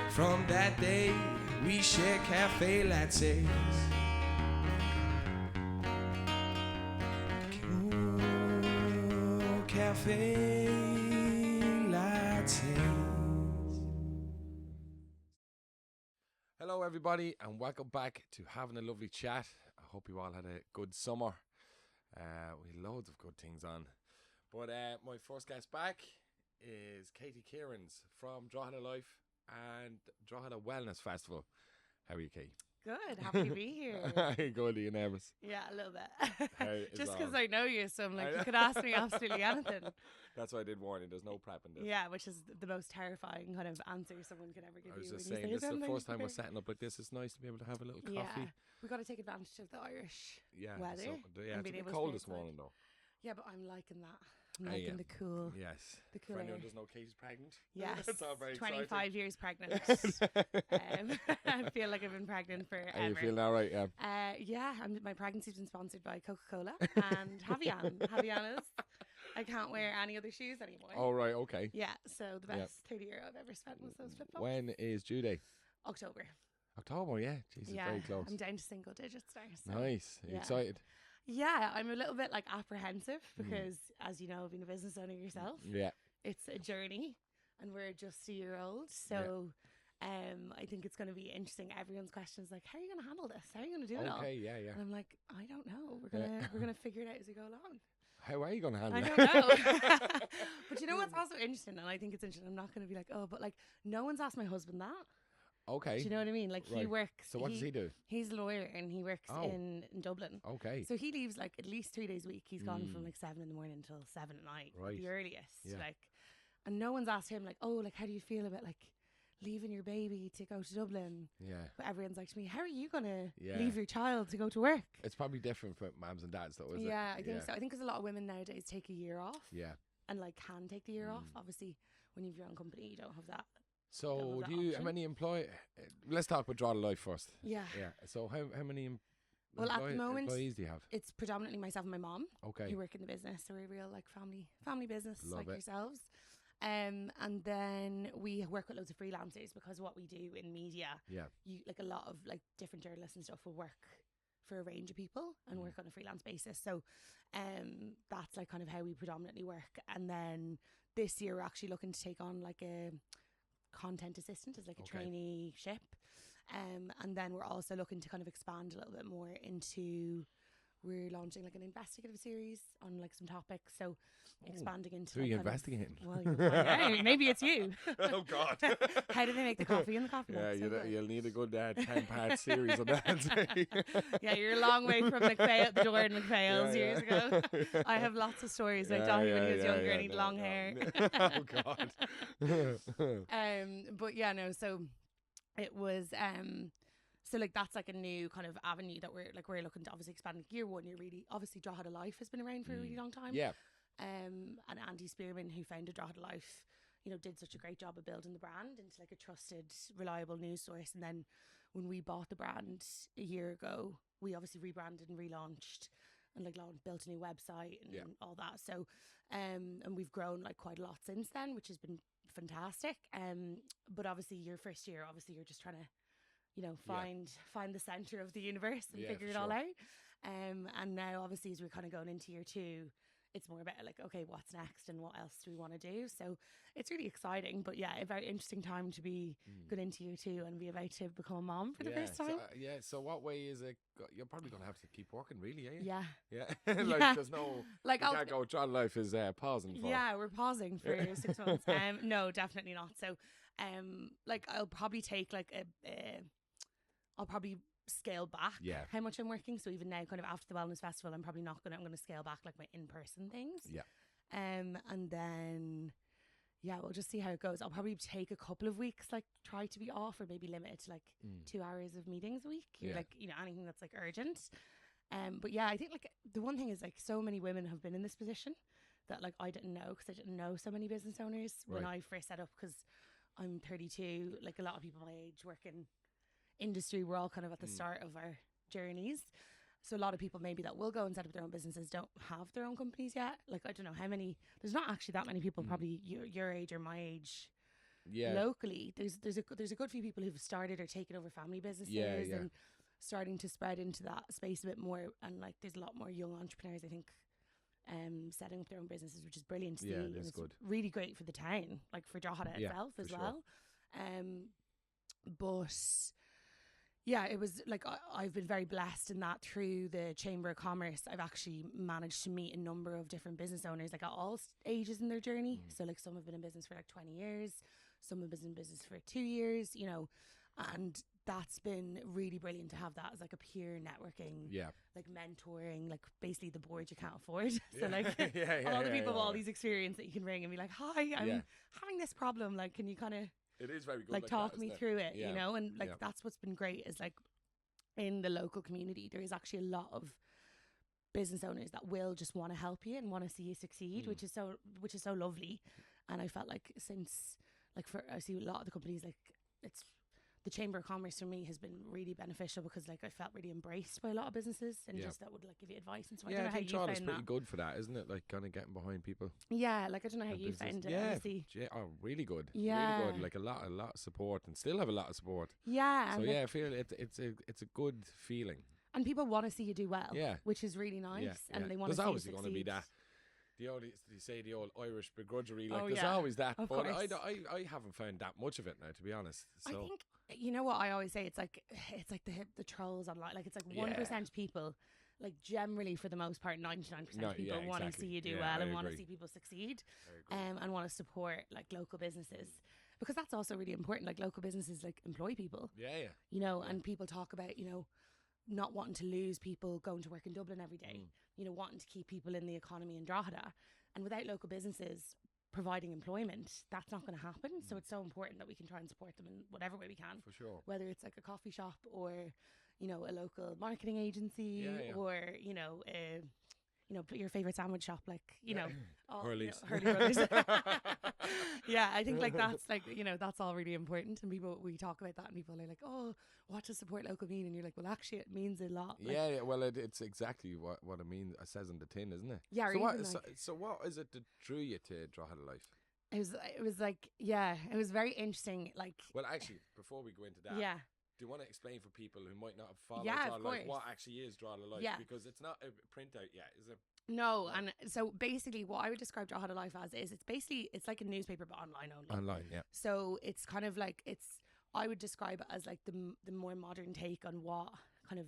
From that day, we share cafe lattes. Ooh, cafe lattes. Hello everybody and welcome back to Having a Lovely Chat. I hope you all had a good summer. We had loads of good things on. But my first guest back is Katie Kierans from Drogheda Life and Drogheda Wellness Festival. How are you, Kate? Good, happy to be here. Good, are you nervous? Yeah, a little bit. Hey, Just because I know you, so I'm like, you could ask me absolutely anything. That's why I did warn you, there's no prep in this. Yeah, which is the most terrifying kind of answer someone could ever give I was you. just when saying, you this say is the something. first time we're setting up like this. It's nice to be able to have a little Yeah, coffee. we've got to take advantage of the Irish So, weather. yeah, and it's a being bit able to cold stay this outside. morning though. Yeah, but I'm liking that. I'm Ah, liking yeah. the cool. Yes. The For cool anyone air. who doesn't know, Katie's pregnant. Yes, It's all very 25 years pregnant. I feel like I've been pregnant forever. Are you feeling all right? Yeah. Yeah, my pregnancy's been sponsored by Coca-Cola and Havin. Havin is. I can't wear any other shoes anymore. All right. Okay. Yeah, so the best €30 I've ever spent was those flip-flops. When is due date? October. October. Yeah. Jesus, Yeah, very close. I'm down to single digits now. So. Nice. Are you yeah. excited? Yeah, I'm a little bit like apprehensive because, as you know, being a business owner yourself, Yeah. it's a journey, and we're just a year old. So, I think it's going to be interesting. Everyone's question is like, "How are you going to handle this? How are you going to do it all?" Okay. Yeah. Yeah. And I'm like, I don't know. We're gonna figure it out as we go along. How are you going to handle I it? don't know. But you know what's also interesting, and I think it's interesting. I'm not going to be like, oh, but like no one's asked my husband that. Okay. Do you know what I mean? Like he Right. works. So what does he do? He's a lawyer and he works Oh. in Dublin. Okay. So he leaves like at least 3 days a week. He's gone from like 7 in the morning until 7 at night, at Right. the earliest. Yeah. Like, and no one's asked him like, oh, like how do you feel about like leaving your baby to go to Dublin? Yeah. But everyone's like to me, how are you gonna Yeah. leave your child to go to work? It's probably different for mums and dads, though, is it? Yeah, I think so. I think because a lot of women nowadays take a year off Yeah. and like can take the year off. Obviously, when you have your own company, you don't have that. So that do you? How option. many let's talk about Drogheda Life first. Yeah. Yeah. So how many Well, at the moment, employees do you have? It's predominantly myself and my mom Okay. who work in the business. So we're a real like family business Love like it. yourselves. And then we work with loads of freelancers because what we do in media, Yeah. you like a lot of like different journalists and stuff will work for a range of people and work on a freelance basis. So that's like kind of how we predominantly work. And then this year we're actually looking to take on like a content assistant as like a Okay. traineeship. And then we're also looking to kind of expand a little bit more into, we're launching like an investigative series on like some topics. So expanding into Who are like you kind of- investigating? well, you'll find out. Maybe it's you. Oh God. How do they make the coffee in the coffee Yeah, mug? So good. you'll need a good 10-part series on that. Yeah, you're a long way from McPhail, the Jordan McPhails Yeah, years yeah. ago. I have lots of stories like Donnie when he was younger and he had long hair. Oh God. But yeah, no, so it was so like that's like a new kind of avenue that we're looking to obviously expand. Year one, you're really obviously Drogheda Life has been around for a really long time. Yeah. And Andy Spearman, who founded Drogheda Life, you know, did such a great job of building the brand into like a trusted, reliable news source. And then when we bought the brand a year ago, we obviously rebranded and relaunched and like built a new website and all that. So, and we've grown like quite a lot since then, which has been fantastic. But obviously your first year, obviously you're just trying to, you know, find the center of the universe and figure it all out. And now obviously as we're kind of going into year two, it's more about like, okay, what's next and what else do we want to do? So it's really exciting, but yeah, a very interesting time to be going into year two and be about to become a mom for the first time. So what way is it? You're probably going to have to keep working, really, eh? Yeah. Yeah. Like, Yeah. there's no, Like, you I'll- can't go, Drogheda Life is pausing for. Yeah, we're pausing for 6 months. No, definitely not. So, like I'll probably take like I'll probably scale back how much I'm working. So even now, kind of after the Wellness Festival, I'm going to scale back like my in-person things. Yeah. And then, yeah, we'll just see how it goes. I'll probably take a couple of weeks, like try to be off or maybe limit it to like 2 hours of meetings a week. You're like, you know, anything that's like urgent. But yeah, I think like the one thing is like so many women have been in this position that like I didn't know because I didn't know so many business owners when I first set up, because I'm 32. Like a lot of people my age work in industry. We're all kind of at the start of our journeys. So a lot of people maybe that will go and set up their own businesses don't have their own companies yet. Like, I don't know how many, there's not actually that many people probably your age or my age locally. There's a good few people who've started or taken over family businesses and starting to spread into that space a bit more. And like, there's a lot more young entrepreneurs, I think, setting up their own businesses, which is brilliant to see. And it's good. really great for the town, like for Drogheda itself as well. But yeah, it was like I've been very blessed in that through the Chamber of Commerce, I've actually managed to meet a number of different business owners, like at all ages in their journey. So like some have been in business for like 20 years, some have been in business for 2 years, you know, and that's been really brilliant to have that as like a peer networking, like mentoring, like basically the board you can't afford. So like all the people with all these experience that you can ring and be like, hi, I'm having this problem. Like, can you kind of it is very good like talk that, me through it, you know? And like that's what's been great is like in the local community there is actually a lot of business owners that will just want to help you and want to see you succeed, which is so lovely. And I felt like since like I see a lot of the companies, like it's the Chamber of Commerce for me has been really beneficial because like I felt really embraced by a lot of businesses and just that would like give you advice and so. I don't know how you found that. Pretty good for that, isn't it? Like kind of getting behind people. Yeah, like I don't know how you found it. Really good. Yeah, really good. Like a lot of support, and still have a lot of support. Yeah, so and I feel it's a good feeling. And people want to see you do well. Yeah, which is really nice. And they want to see you succeed. There's obviously going to be that. The old Irish begrudgery, like there's always that, but I haven't found that much of it now, to be honest. So. I think, you know what I always say, it's like the trolls online, like it's like 1% people, like generally for the most part 99% of people want to see you do well and want to see people succeed, and want to support like local businesses, because that's also really important. Like local businesses like employ people, you know, and people talk about, you know, not wanting to lose people going to work in Dublin every day, you know, wanting to keep people in the economy in Drogheda. And without local businesses providing employment, that's not going to happen. So it's so important that we can try and support them in whatever way we can. For sure. Whether it's like a coffee shop or, you know, a local marketing agency or, you know, your favorite sandwich shop, like, you know, Hurley's. Hurley Brothers. Yeah, I think like that's like, you know, that's all really important. And we talk about that and people are like, oh, what does support local mean? And you're like, well, actually it means a lot. Like, well, it's exactly what it means. It says on the tin, isn't it? Yeah. So what is it that drew you to Drogheda Life? It was like, it was very interesting. Like, well, actually, before we go into that, do you want to explain for people who might not have followed Drogheda Life what actually is Drogheda Life? Yeah. Because it's not a printout yet, is it? No, and so basically what I would describe Drogheda Life as is it's like a newspaper but online only. Online, yeah. So it's kind of like I would describe it as like the more modern take on what kind of,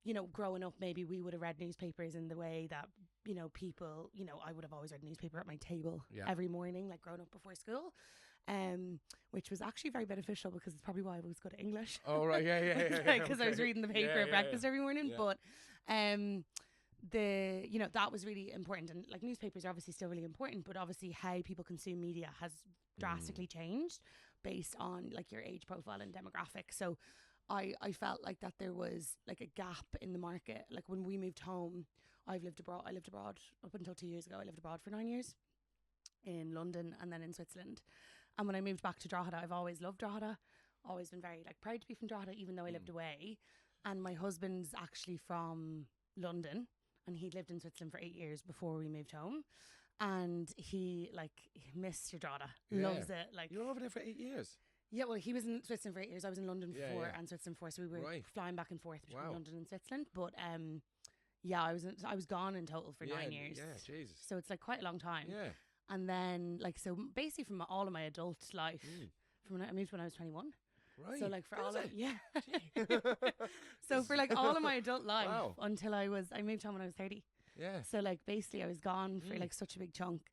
you know, growing up maybe we would have read newspapers in the way that, you know, people, you know, I would have always read a newspaper at my table every morning, like growing up before school. Which was actually very beneficial because it's probably why I was good at English. Oh right, yeah. Because I was reading the paper at breakfast every morning. Yeah. But you know, that was really important, and like newspapers are obviously still really important, but obviously how people consume media has drastically changed based on like your age profile and demographic. So I felt like that there was like a gap in the market. Like when we moved home, I lived abroad up until 2 years ago. I lived abroad for 9 years in London and then in Switzerland. And when I moved back to Drogheda, I've always loved Drogheda, always been very like proud to be from Drogheda, even though I lived away. And my husband's actually from London, and he lived in Switzerland for 8 years before we moved home. And he missed Drogheda, loves it. Like, you were over there for 8 years. Yeah, well, he was in Switzerland for 8 years. I was in London for 4 and Switzerland 4, so we were flying back and forth between London and Switzerland. But I was gone in total for 9 years. Yeah, Jesus. So it's like quite a long time. Yeah. And then so basically from all of my adult life, from when I moved when I was 21. Right. So like for all of so for like all of my adult life until I moved home when I was 30. Yeah. So like basically I was gone for like such a big chunk,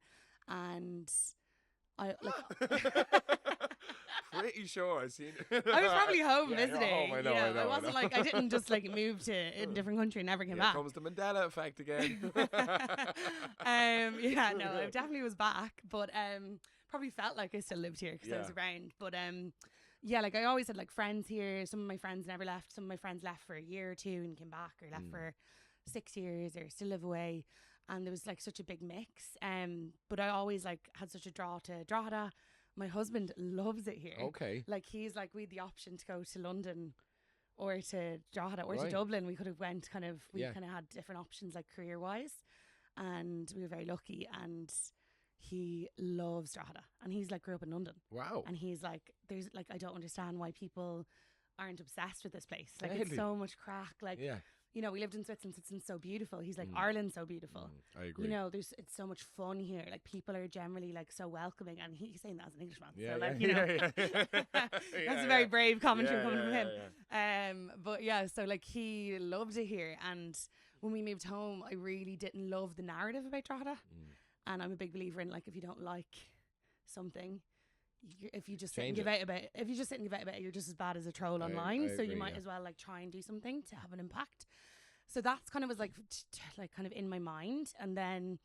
and I like pretty sure I've seen I was probably home visiting. Home, I know. I wasn't like I didn't just like move to a different country and never came back. Here comes the Mandela effect again. I definitely was back, but probably felt like I still lived here because I was around. But like I always had like friends here. Some of my friends never left. Some of my friends left for a year or two and came back, or left for 6 years or still live away. And there was like such a big mix. But I always like had such a draw to Drogheda. My husband loves it here. Okay. Like he's like, we had the option to go to London or to Drogheda or to Right. Dublin. We could have went kind of, we Yeah. kind of had different options like career wise, and we were very lucky. And he loves Drogheda, and he's like grew up in London, Wow. and he's like, there's like, I don't understand why people aren't obsessed with this place. Like Really? it's so much crack. Like, Yeah. you know, we lived in Switzerland. Switzerland's so beautiful. He's like, Mm. Ireland's so beautiful. I agree. You know, it's so much fun here. Like people are generally like so welcoming, and he's saying that as an Englishman. Yeah, so like, yeah, you know, yeah. that's a very brave commentary Yeah, coming from yeah, him. yeah. But yeah, so like he loved it here, and when we moved home, I really didn't love the narrative about Drogheda, and I'm a big believer in like if you don't like something. If you just sit and Change give it. out about it, if you just sit and give out about it, you're just as bad as a troll I online. So agree, you might yeah. as well like try and do something to have an impact. So that's kind of was like like kind of in my mind, and then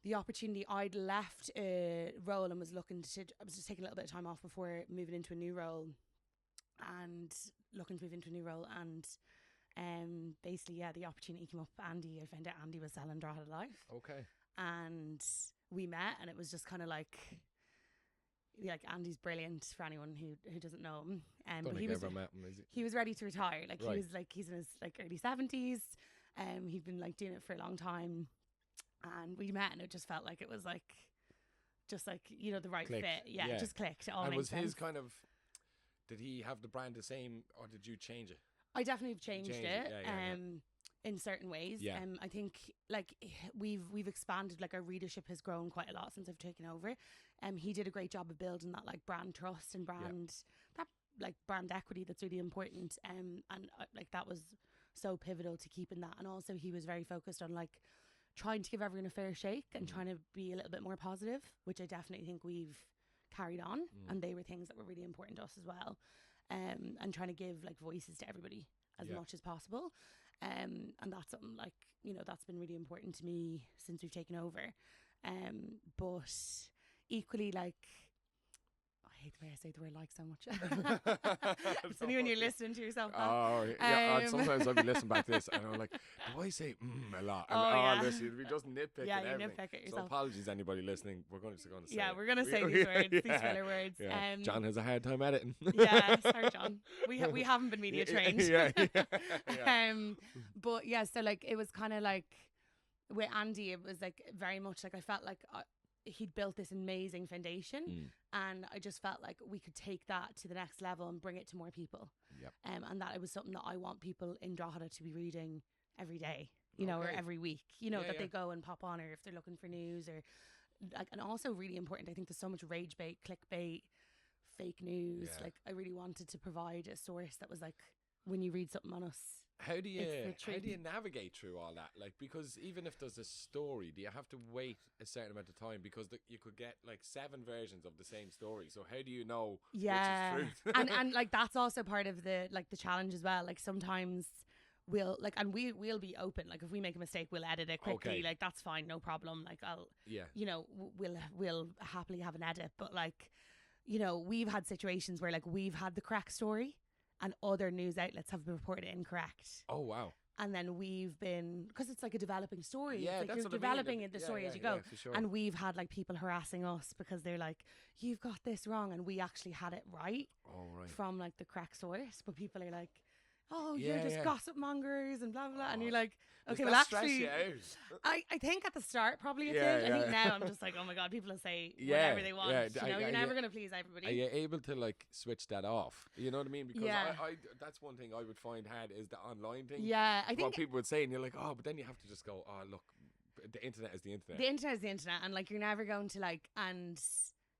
the opportunity, I'd left a role and was looking to. I was just taking a little bit of time off before moving into a new role, and looking to move into a new role, and basically yeah, the opportunity came up. I found out Andy was selling Drogheda Life, Okay. and we met, and it was just kind of like Andy's brilliant for anyone who doesn't know him. Don't But think he I was ever met him, is he? he was ready to retire. Like Right. he was like he's in his like early 70s. He'd been like doing it for a long time, and we met, and it just felt like it was like just like, you know, the right Clicked. fit. Yeah, Yeah. it just clicked. It all And made was sense. his kind of, did he have the brand the same, or did you change it? I definitely have changed Changed it. it, yeah. In certain ways. Yeah. I think like we've expanded, like our readership has grown quite a lot since I've taken over. He did a great job of building that like brand trust and brand that like brand equity that's really important. And like that was so pivotal to keeping that. And also he was very focused on like trying to give everyone a fair shake and trying to be a little bit more positive, which I definitely think we've carried on. And they were things that were really important to us as well. And trying to give like voices to everybody as much as possible. And that's something like, you know, that's been really important to me since we've taken over. But equally, like, I hate the way I say the word like so much. It's only when you're listening to yourself. Oh, yeah. And Um, sometimes I'll be listening back to this and I'm like, do I say a lot? And, Oh, yeah. listen, we just nitpick Yeah, and you everything. nitpick at So yourself. apologies, anybody listening. We're going to say Yeah, it. we're going to say these words, these Yeah. filler words. Yeah. John has a hard time editing. Yeah, sorry, John. We haven't been media trained. Yeah. Yeah. But yeah, so like it was kind of like with Andy, it was like very much like I felt like he'd built this amazing foundation, and I just felt like we could take that to the next level and bring it to more people. Yep. And that it was something that I want people in Drogheda to be reading every day, you know, or Okay. every week, you know, Yeah, that yeah. they go and pop on, or if they're looking for news, or like, and also really important, I think there's so much rage bait, clickbait, fake news. Yeah. Like I really wanted to provide a source that was like, when you read something on us, How do you It's the how do you truth. navigate through all that? Like, because even if there's a story, do you have to wait a certain amount of time, because you could get like 7 versions of the same story? So how do you know yeah, which is truth? and like that's also part of the like the challenge as well. Like sometimes we'll like, and we'll be open. Like if we make a mistake, we'll edit it quickly. Okay. Like that's fine, no problem. Like I'll, Yeah. you know, we'll happily have an edit. But like, you know, we've had situations where like we've had the correct story, and other news outlets have been reported incorrect. Oh wow. And then we've been, because it's like a developing story. Yeah, it's like that's you're what I mean. developing It- the yeah, story yeah, as you go. yeah, for sure. And we've had like people harassing us because they're like, you've got this wrong, and we actually had it right Oh right. from like the correct source. But people are like, oh, Yeah, you're just yeah. gossip mongers and blah blah blah. And Oh, you're like, Does okay, that well stress actually, you out? I think at the start probably it Yeah, did. I think yeah. now I'm just like, oh my god, people will say Yeah, whatever they want. yeah, You know, I- you're I- never yeah. gonna please everybody. Are you able to like switch that off? You know what I mean? Because Yeah. I that's one thing I would find hard, is the online thing. Yeah, I What think people would say, and you're like, oh, but then you have to just go, oh, look, the internet is the internet. the internet is the internet, and like you're never going to like, and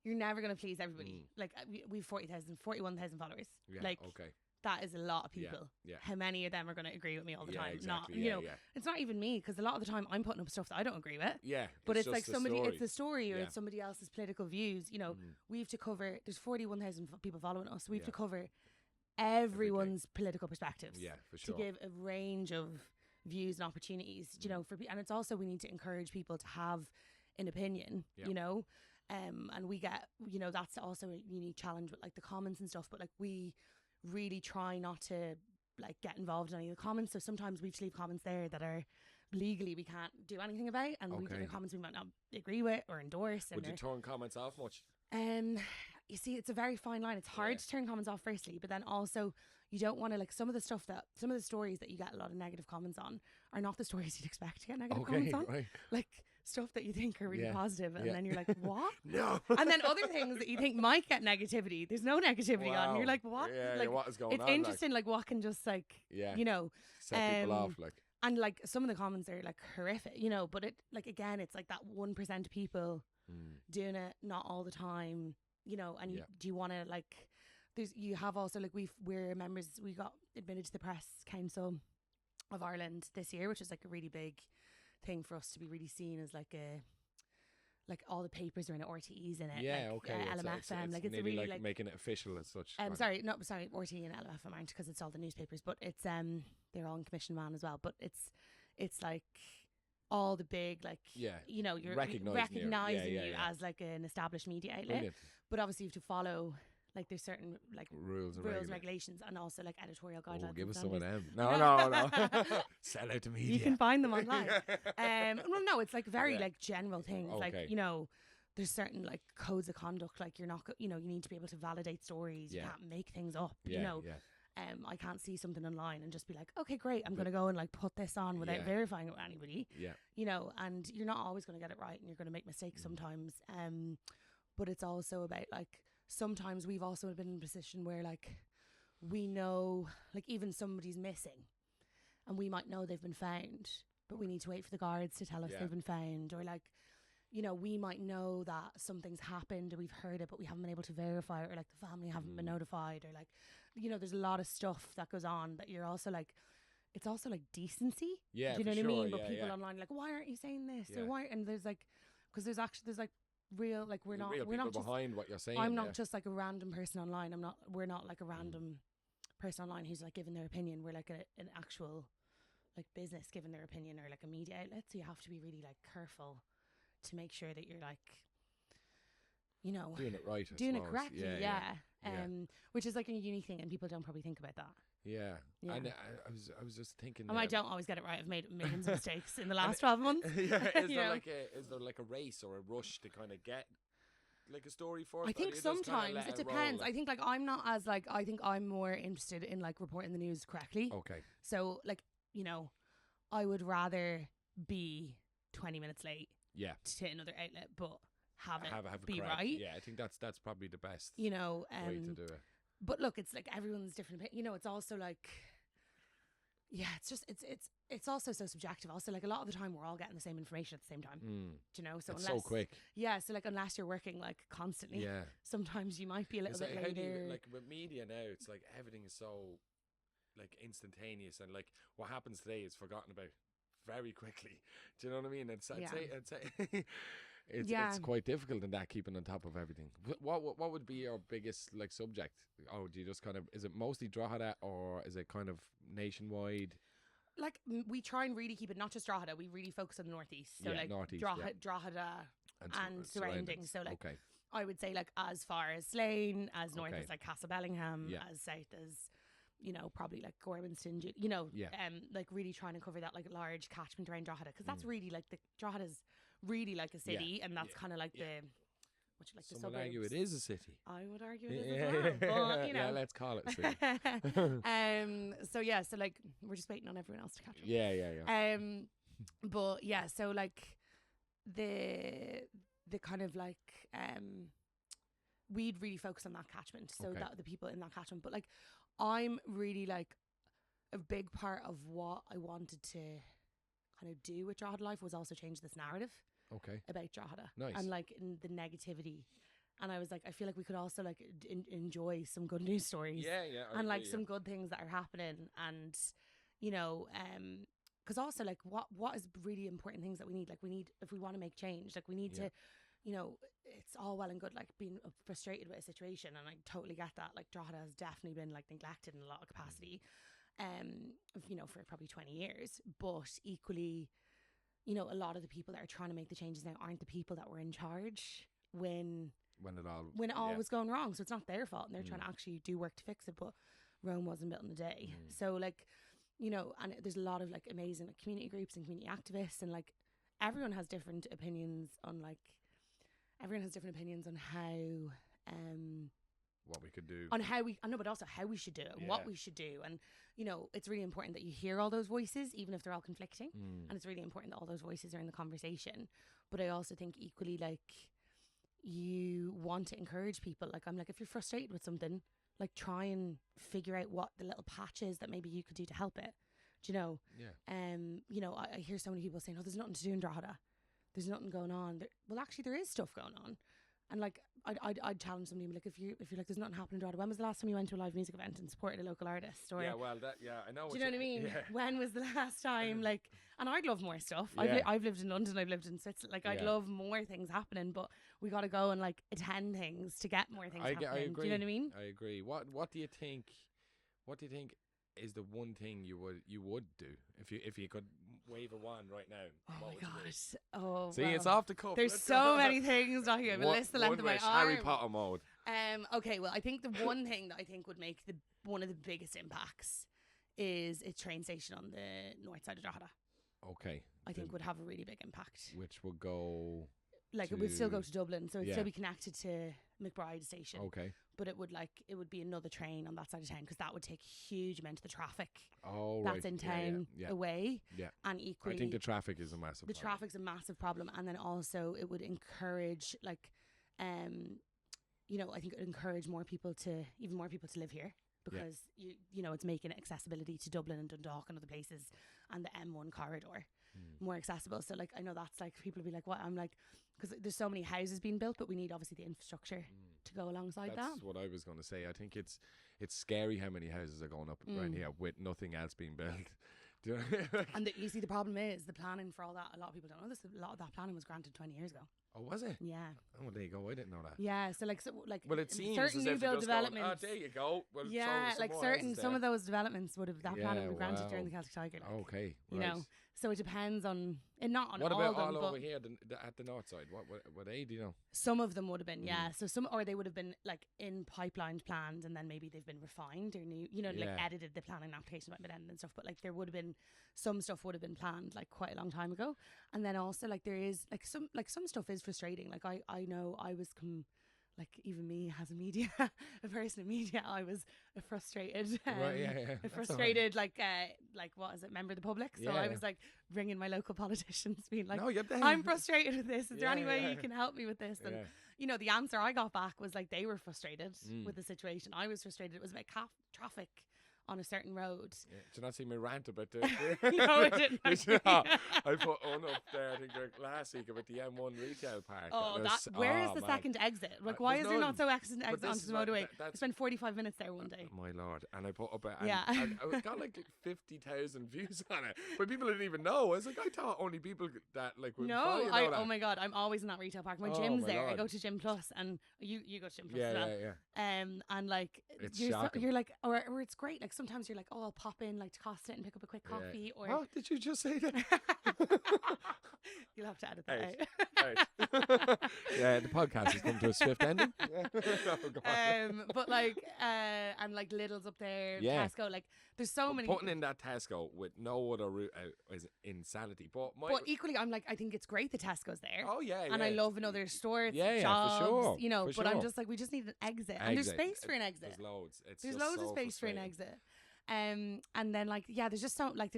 you're never going to please everybody. Like we've 41,000 followers. Yeah, Like okay. that is a lot of Yeah, people. yeah. How many of them are going to agree with me all the Yeah, time? exactly, Not, you yeah, know, yeah. it's not even me, because a lot of the time I'm putting up stuff that I don't agree with. Yeah. But it's just like the somebody, story. it's the story, or Yeah. it's somebody else's political views. You know, we have to cover, there's 41,000 people following us. We have Yeah. to cover everyone's political perspectives. Yeah, for sure. To give a range of views and opportunities, you know, and it's also, we need to encourage people to have an opinion, Yeah. you know, and we get, you know, that's also a unique challenge with like the comments and stuff, but like we really try not to like get involved in any of the comments. So sometimes we just leave comments there that are legally we can't do anything about, and we Okay. do comments we might not agree with or endorse. Would And you turn comments off much? you see, it's a very fine line. It's hard to turn comments off firstly, but then also you don't want to, like, some of the stories that you get a lot of negative comments on are not the stories you'd expect to get negative comments on. Right. Like stuff that you think are really positive, and then you're like, what? No. And then other things that you think might get negativity, there's no negativity on. And you're like, what? Yeah, like, what is going on? It's interesting, like what can just like, you know, set people off, like. And like some of the comments are like horrific, you know, but it, like, again, it's like that 1% of people doing it, not all the time, you know. And do you want to, like, you have also, like, we're members, we got admitted to the Press Council of Ireland this year, which is like a really big thing for us to be really seen as like all the papers are in it, RTE's in it, LMFM, like it's really like making it official as such. Sorry, RT and LMFM aren't, because it's all the newspapers, but it's they're all in Commission Man as well, but it's like all the big, like, you know, you're recognizing you as like an established media outlet. Brilliant. But obviously you have to follow, like, there's certain like rules and regulations, and also like editorial guidelines. Give us some of them. No. Sell out to media. You can find them online. Well, no, it's like very like general things. Okay. Like, you know, there's certain like codes of conduct. Like, you're not, you know, you need to be able to validate stories. You can't make things up. You know. I can't see something online and just be like, okay, great, I'm going to go and like put this on without verifying it with anybody. You know, and you're not always going to get it right, and you're going to make mistakes sometimes. But it's also about, like, sometimes we've also been in a position where, like, we know, like, even somebody's missing and we might know they've been found, but we need to wait for the guards to tell us they've been found. Or, like, you know, we might know that something's happened and we've heard it, but we haven't been able to verify it, or like the family haven't been notified, or like, you know, there's a lot of stuff that goes on that you're also like, it's also like decency. Do you know what I mean? But people online are like, why aren't you saying this? Or why? And there's like, because there's like real, like, we're not just behind what you're saying. I'm not just like a random person online. We're not like a random person online who's like giving their opinion. We're like an actual like business giving their opinion, or like a media outlet. So you have to be really like careful to make sure that you're like, you know, doing it right, doing it correctly. Which is like a unique thing, and people don't probably think about that. And I was just thinking, I don't always get it right. I've made millions of mistakes in the last 12 months. Is there like a race or a rush to kind of get like a story for? I think sometimes it depends. I think like I'm not as like, I think I'm more interested in like reporting the news correctly. Okay. So like, you know, I would rather be 20 minutes late to another outlet, but have it be correct. Right. Yeah, I think that's probably the best, you know, way to do it. But look, it's like everyone's different. You know, it's also like, it's just it's also so subjective. Also, like, a lot of the time we're all getting the same information at the same time. Do you know? So it's so quick. Yeah. So like, unless you're working like constantly, sometimes you might be a little bit later. Like with media now, it's like everything is so like instantaneous, and like what happens today is forgotten about very quickly. Do you know what I mean? I'd say it's quite difficult in that, keeping on top of everything. What would be your biggest like subject? Oh, do you just kind of, is it mostly Drogheda, or is it kind of nationwide? Like, we try and really keep it not just Drogheda. We really focus on the northeast. So like northeast, Drogheda and surroundings. So like, I would say like as far as Slane, as north as like Castlebellingham, as south as, you know, probably like Gormanston, you know, like really trying to cover that like large catchment around Drogheda, because that's really like Drogheda's really like a city, and that's kind of like the, what you like, some the suburbs. would argue it is a city. I would argue it is as well, but, you know. Let's call it a city. So like, we're just waiting on everyone else to catch up. But yeah, so like the kind of like we'd really focus on that catchment, so that the people in that catchment. But like, I'm really like, a big part of what I wanted to kind of do with Drogheda Life was also change this narrative about Drogheda. Nice. And like in the negativity. And I was like, I feel like we could also like enjoy some good news stories. And like some good things that are happening. And, you know, because also like what is really important things that we need. Like, we need, if we want to make change, like we need to, you know, it's all well and good like being frustrated with a situation, and I totally get that. Like, Drogheda has definitely been like neglected in a lot of capacity. You know, for probably 20 years, but equally, you know, a lot of the people that are trying to make the changes now aren't the people that were in charge when it all was going wrong. So it's not their fault, and they're trying to actually do work to fix it, but Rome wasn't built in a day. So like, you know, and there's a lot of like amazing like community groups and community activists, and like everyone has different opinions on how what we could do. on how we, I know, but also how we should do it and what Yeah. we should do. And, you know, it's really important that you hear all those voices, even if they're all conflicting. Mm. And it's really important that all those voices are in the conversation. But I also think equally, like, you want to encourage people. Like, I'm like, if you're frustrated with something, like, try and figure out what the little patch is that maybe you could do to help it. Do you know? Yeah. You know, I hear so many people saying, "Oh, there's nothing to do in Drogheda. There's nothing going on." Well, actually, there is stuff going on. And like, I'd challenge somebody, like, if you're like, there's nothing happening in Drogheda. When was the last time you went to a live music event and supported a local artist? Or Yeah, well, I know. do you know what I mean? Yeah. When was the last time? Like, and I'd love more stuff. Yeah. I've lived in London. I've lived in Switzerland. Like, I'd Yeah. love more things happening, but we got to go and like attend things to get more things happening. I agree. Do you know what I mean? I agree. What do you think? What do you think is the one thing you would do if you could wave a wand right now? Oh what my would you do? gosh! Oh, See, well, it's off the cuff. there's Let's so go. many things not here. I have a One- list the length one of my wish, arm. Harry Potter mode. Okay, well, I think the one thing that I think would make one of the biggest impacts is a train station on the north side of Drogheda. Okay. I think would have a really big impact. Which would go. Like, it would still go to- to Dublin, so it'd Yeah. still be connected to McBride station. Okay. But it would be another train on that side of town, because that would take a huge amount of the traffic Oh, that's right. in Yeah, yeah, town yeah. away. Yeah. And I equally, think the traffic is a massive the problem. traffic's a massive problem. And then also it would encourage, like, you know, I think it would encourage even more people to live here, because you know, it's making accessibility to Dublin and Dundalk and other places, and the M1 corridor more accessible. So like, I know that's like, people will be like, what? I'm like, because there's so many houses being built, but we need obviously the infrastructure to go alongside That's that. what I was going to say. I think it's scary how many houses are going up right here with nothing else being built. Do you know? And you see, the problem is the planning for all that. A lot of people don't know this. A lot of that planning was granted 20 years ago. Oh, was it? Yeah. Oh, there you go. I didn't know that. Yeah. So like, Well, it seems certain as new if they're build just going, developments. there you go. We'll Yeah, throw like more certain, houses some there. of those developments would have, that planning Yeah, been granted wow. during the Celtic Tiger. Like, Okay, you right. know. So it depends on, and not on What all about of them, all but over here at the north side? What they, do you know? some of them would have been, yeah. So or they would have been like in pipeline planned, and then maybe they've been refined or new, you know, like Yeah. edited. The planning application might be ended and stuff, but like there would have been, some stuff would have been planned like quite a long time ago. And then also like there is like some stuff is frustrating. Like I know I was like, even me as a person in media, I was frustrated. Right, yeah. That's all right. Frustrated, like what is it? Member of the public. So Yeah, I yeah. was like ringing my local politicians, being like, No, you're there. I'm frustrated with this. Is there Yeah, any way yeah. you can help me with this? And Yeah. you know, the answer I got back was like, they were frustrated Mm. with the situation. I was frustrated. It was about traffic on a certain road. Yeah. Did you not see me rant about the? No, I didn't, Did you actually. not? I put one up there, I think, last week about the M1 retail park. Oh, was- where is oh, the man. second exit? Like, why there's is there not none. so exit But this onto is the what- motorway? that- I that's- spent 45 minutes there one day. My lord. And I put up a, Yeah. and I got like 50,000 views on it, but people didn't even know. I was like, I thought only people that like would follow No, you know that. oh my god, I'm always in that retail park. My Oh gym's my there. I Lord. go to Gym Plus, and you go to Gym Plus Yeah, as well. yeah, yeah. And like, It's you're, shocking. you're like, or it's great. Like sometimes you're like, oh, I'll pop in like to Costa and pick up a quick Yeah. coffee, or What did you just say? That? you'll have to edit that Right. out. Yeah, the podcast has come to a swift ending. Oh, go on. But like, and like Lidl's up there, Yeah. Tesco. Like, there's so many. Putting in that Tesco with no other route out is insanity. But But equally, I'm like, I think it's great that Tesco's there. oh yeah, And I yeah. love another store, Yeah, yeah, for jobs, sure, you know. for But I'm sure. just like, we just need an exit, and there's Exit. space for an exit. There's loads. It's There's just loads of so space for an frustrating. exit. And then like, yeah, there's just so like,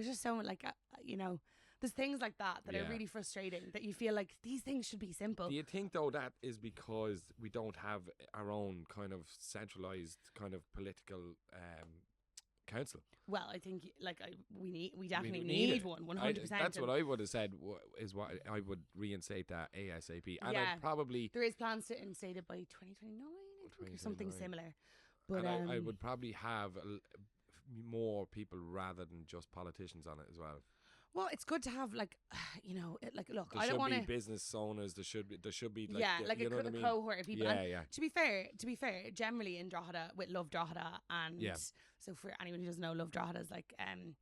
you know, there's things like that Yeah. are really frustrating, that you feel like these things should be simple. Do you think though that is because we don't have our own kind of centralized kind of political council? Well, I think like we definitely need need it. one, 100%. That's what I would have said. Is what I would reinstate that ASAP, and Yeah. I'd probably There is plans to instate it by 2029, I think, or something 2029. similar. But and I would probably have more people rather than just politicians on it as well. well, it's good to have like, you know, like, look, There I don't should want be to. business owners. There should be like Yeah, the- like you know a what I mean? cohort of people. Yeah, And yeah. to be fair, generally in Drogheda, with Love Drogheda, and Yeah. so for anyone who doesn't know, Love Drogheda is like,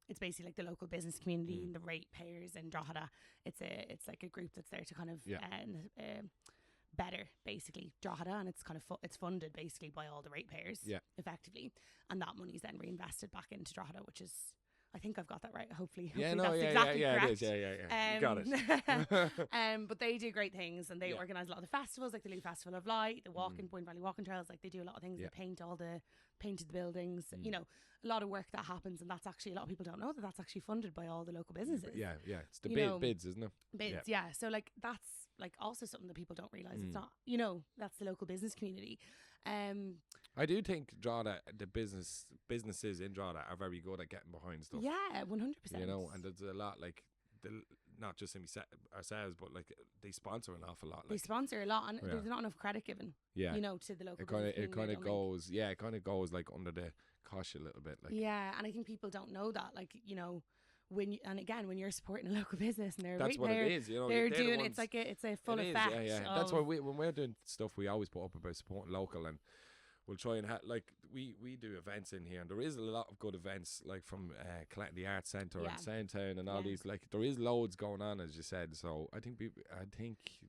it's basically like the local business community and the ratepayers in Drogheda. It's like a group that's there to kind of Yeah. better basically Drogheda, and it's kind of it's funded basically by all the ratepayers, Yeah. effectively, and that money's then reinvested back into Drogheda, which is, I think I've got that right. Hopefully, Yeah, hopefully no, that's yeah, exactly yeah, correct. it is. Yeah. You got it. But they do great things, and they Yeah. organise a lot of the festivals, like the Lee Festival of Light, the walking Point Valley Walking Trails. Like they do a lot of things. Yeah. They painted the buildings. You know, a lot of work that happens, and that's actually, a lot of people don't know that that's actually funded by all the local businesses. Yeah. It's the You know, bids, isn't it? Bids, yeah. So like that's like also something that people don't realise. It's not, you know, that's the local business community. I do think Drogheda, the businesses in Drogheda are very good at getting behind stuff. Yeah, 100%. You know, and there's a lot like not just ourselves, but like they sponsor an awful lot. Like, They sponsor a lot, and there's not enough credit given. Yeah. You know, to the local. it kind of business community, I don't think. it kind of goes like under the cosh a little bit. Like Yeah, and I think people don't know that. Like, you know, when you're supporting a local business and they're that's what it is. You know, they're the doing ones, it's like it's a full it is, effect. Yeah. That's why when we're doing stuff, we always put up about supporting local, and we'll try and like we do events in here, and there is a lot of good events like from the Arts Centre and Soundtown and all these. Like there is loads going on, as you said. So I think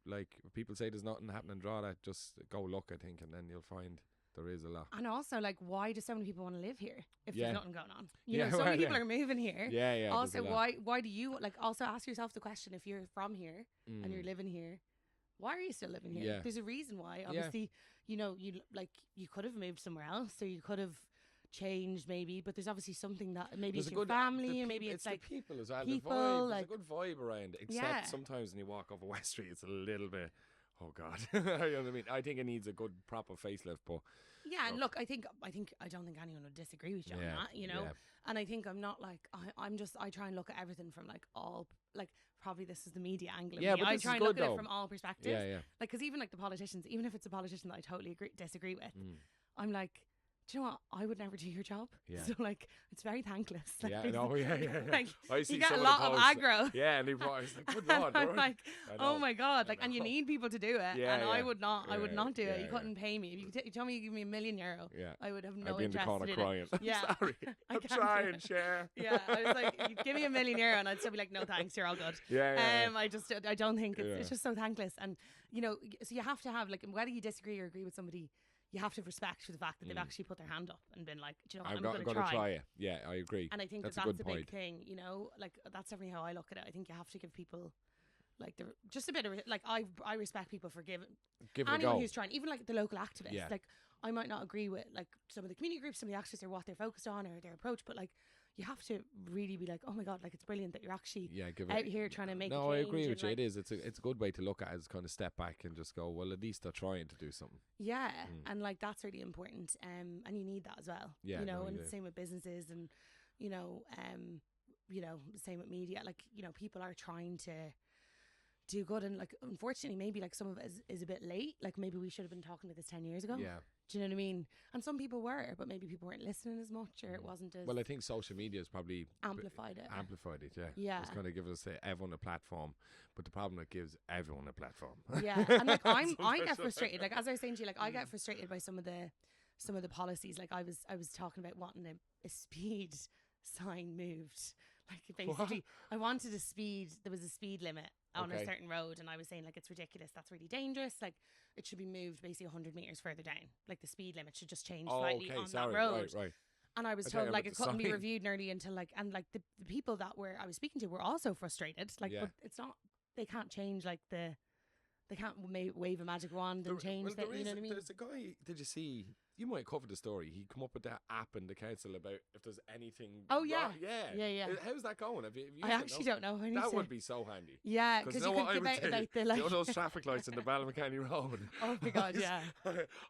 like people say there's nothing happening in Drogheda, just go look. I think, and then you'll find there is a lot. And also, like, why do so many people want to live here if there's nothing going on? You Yeah, know, so many people yeah. are moving here. Yeah. Also, there's a lot. why do you, like, also ask yourself the question, if you're from here and you're living here, why are you still living here? Yeah. There's a reason why. Obviously, you know, you could have moved somewhere else, or you could have changed maybe, but there's obviously something that maybe There's it's a your good- family, the maybe peop- it's like the people as well. people, the vibe. like- There's a good vibe around. Except Yeah. sometimes when you walk over West Street, it's a little bit. Oh God, you know what I mean? I think it needs a good proper facelift, but yeah. And look, I don't think anyone would disagree with you on that, you know. yeah. And I think I'm not like I try and look at everything from like all, like, probably this is the media angle of Yeah, me. but I this try is and look good, at though. it from all perspectives. Yeah. Like, because even like the politicians, even if it's a politician that I totally disagree with, I'm like, do you know what? I would never do your job. Yeah. So like, it's very thankless. Like, Yeah, there's- no, yeah. Like, I see you get some a of lot the of posts. aggro. Yeah, and he brought. It's like, good lord, I'm Lord. like, I oh know. my God, I like, and you know. need people to do it. Yeah, And yeah. I would not do it. Yeah, You yeah. couldn't pay me. If you told me you give me €1 million, Yeah. I would have no I'd be in the interest corner in crying. it. Yeah. Sorry, I I'm can't do trying, it. share. Yeah, I was like, you give me €1 million, and I'd still be like, no thanks, you're all good. Yeah. I don't think it's Yeah. just so thankless. And you know, so you have to have, like, whether you disagree or agree with somebody, you have to have respect for the fact that they've actually put their hand up and been like, do you know what, I'm going to try. it. Yeah, I agree. And I think That's that's a good the big point. thing, you know, like that's definitely how I look at it. I think you have to give people like just a bit of like, I respect people for Give it anyone a go. who's trying, even like the local activists. Yeah. Like, I might not agree with like some of the community groups, some of the activists, or what they're focused on or their approach, but like, you have to really be like, oh my God, like, it's brilliant that you're actually Give out it. here trying to make No, a I change agree and, with you. like, It is. It's a good way to look at it, is kind of step back and just go, well, at least they're trying to do something. Yeah, and like that's really important, and you need that as well. Yeah, you know, no, and you do. same with businesses, and you know, same with media. Like, you know, people are trying to do good, and like, unfortunately, maybe like some of it is a bit late. Like, maybe we should have been talking to this 10 years ago. Yeah. Do you know what I mean? And some people were, but maybe people weren't listening as much, or it wasn't as Well, I think social media has probably amplified it. amplified it. Yeah. Yeah. It's kind of given us everyone a platform, but the problem it gives everyone a platform. Yeah, and like I Sometimes get so- frustrated. Like, as I was saying to you, like, I get frustrated by some of the policies. Like, I was talking about wanting a speed sign moved. Like, basically, I wanted there was a speed limit on a Okay. certain road, and I was saying, like, it's ridiculous. That's really dangerous. Like, it should be moved basically 100 meters further down. Like, the speed limit should just change Oh, slightly okay. on Sorry. that road. Right. And I was I thought you told, like, meant it the couldn't be sign. reviewed nearly until, like, and like the people that I was speaking to were also frustrated. Like, Yeah. but it's not, they can't change, like, they can't wave a magic wand and change that. You know what I mean? There's a guy. Did you see? You might cover the story. He come up with that app in the council about if there's anything. Oh, yeah. wrong. Yeah. How's that going? Have you I used it? actually No? don't know. I need That to- would be so handy. Yeah, Because because you you know what I could would give do? out like the You like. know those traffic lights in the Ballymacanny Road? Oh my God, yeah.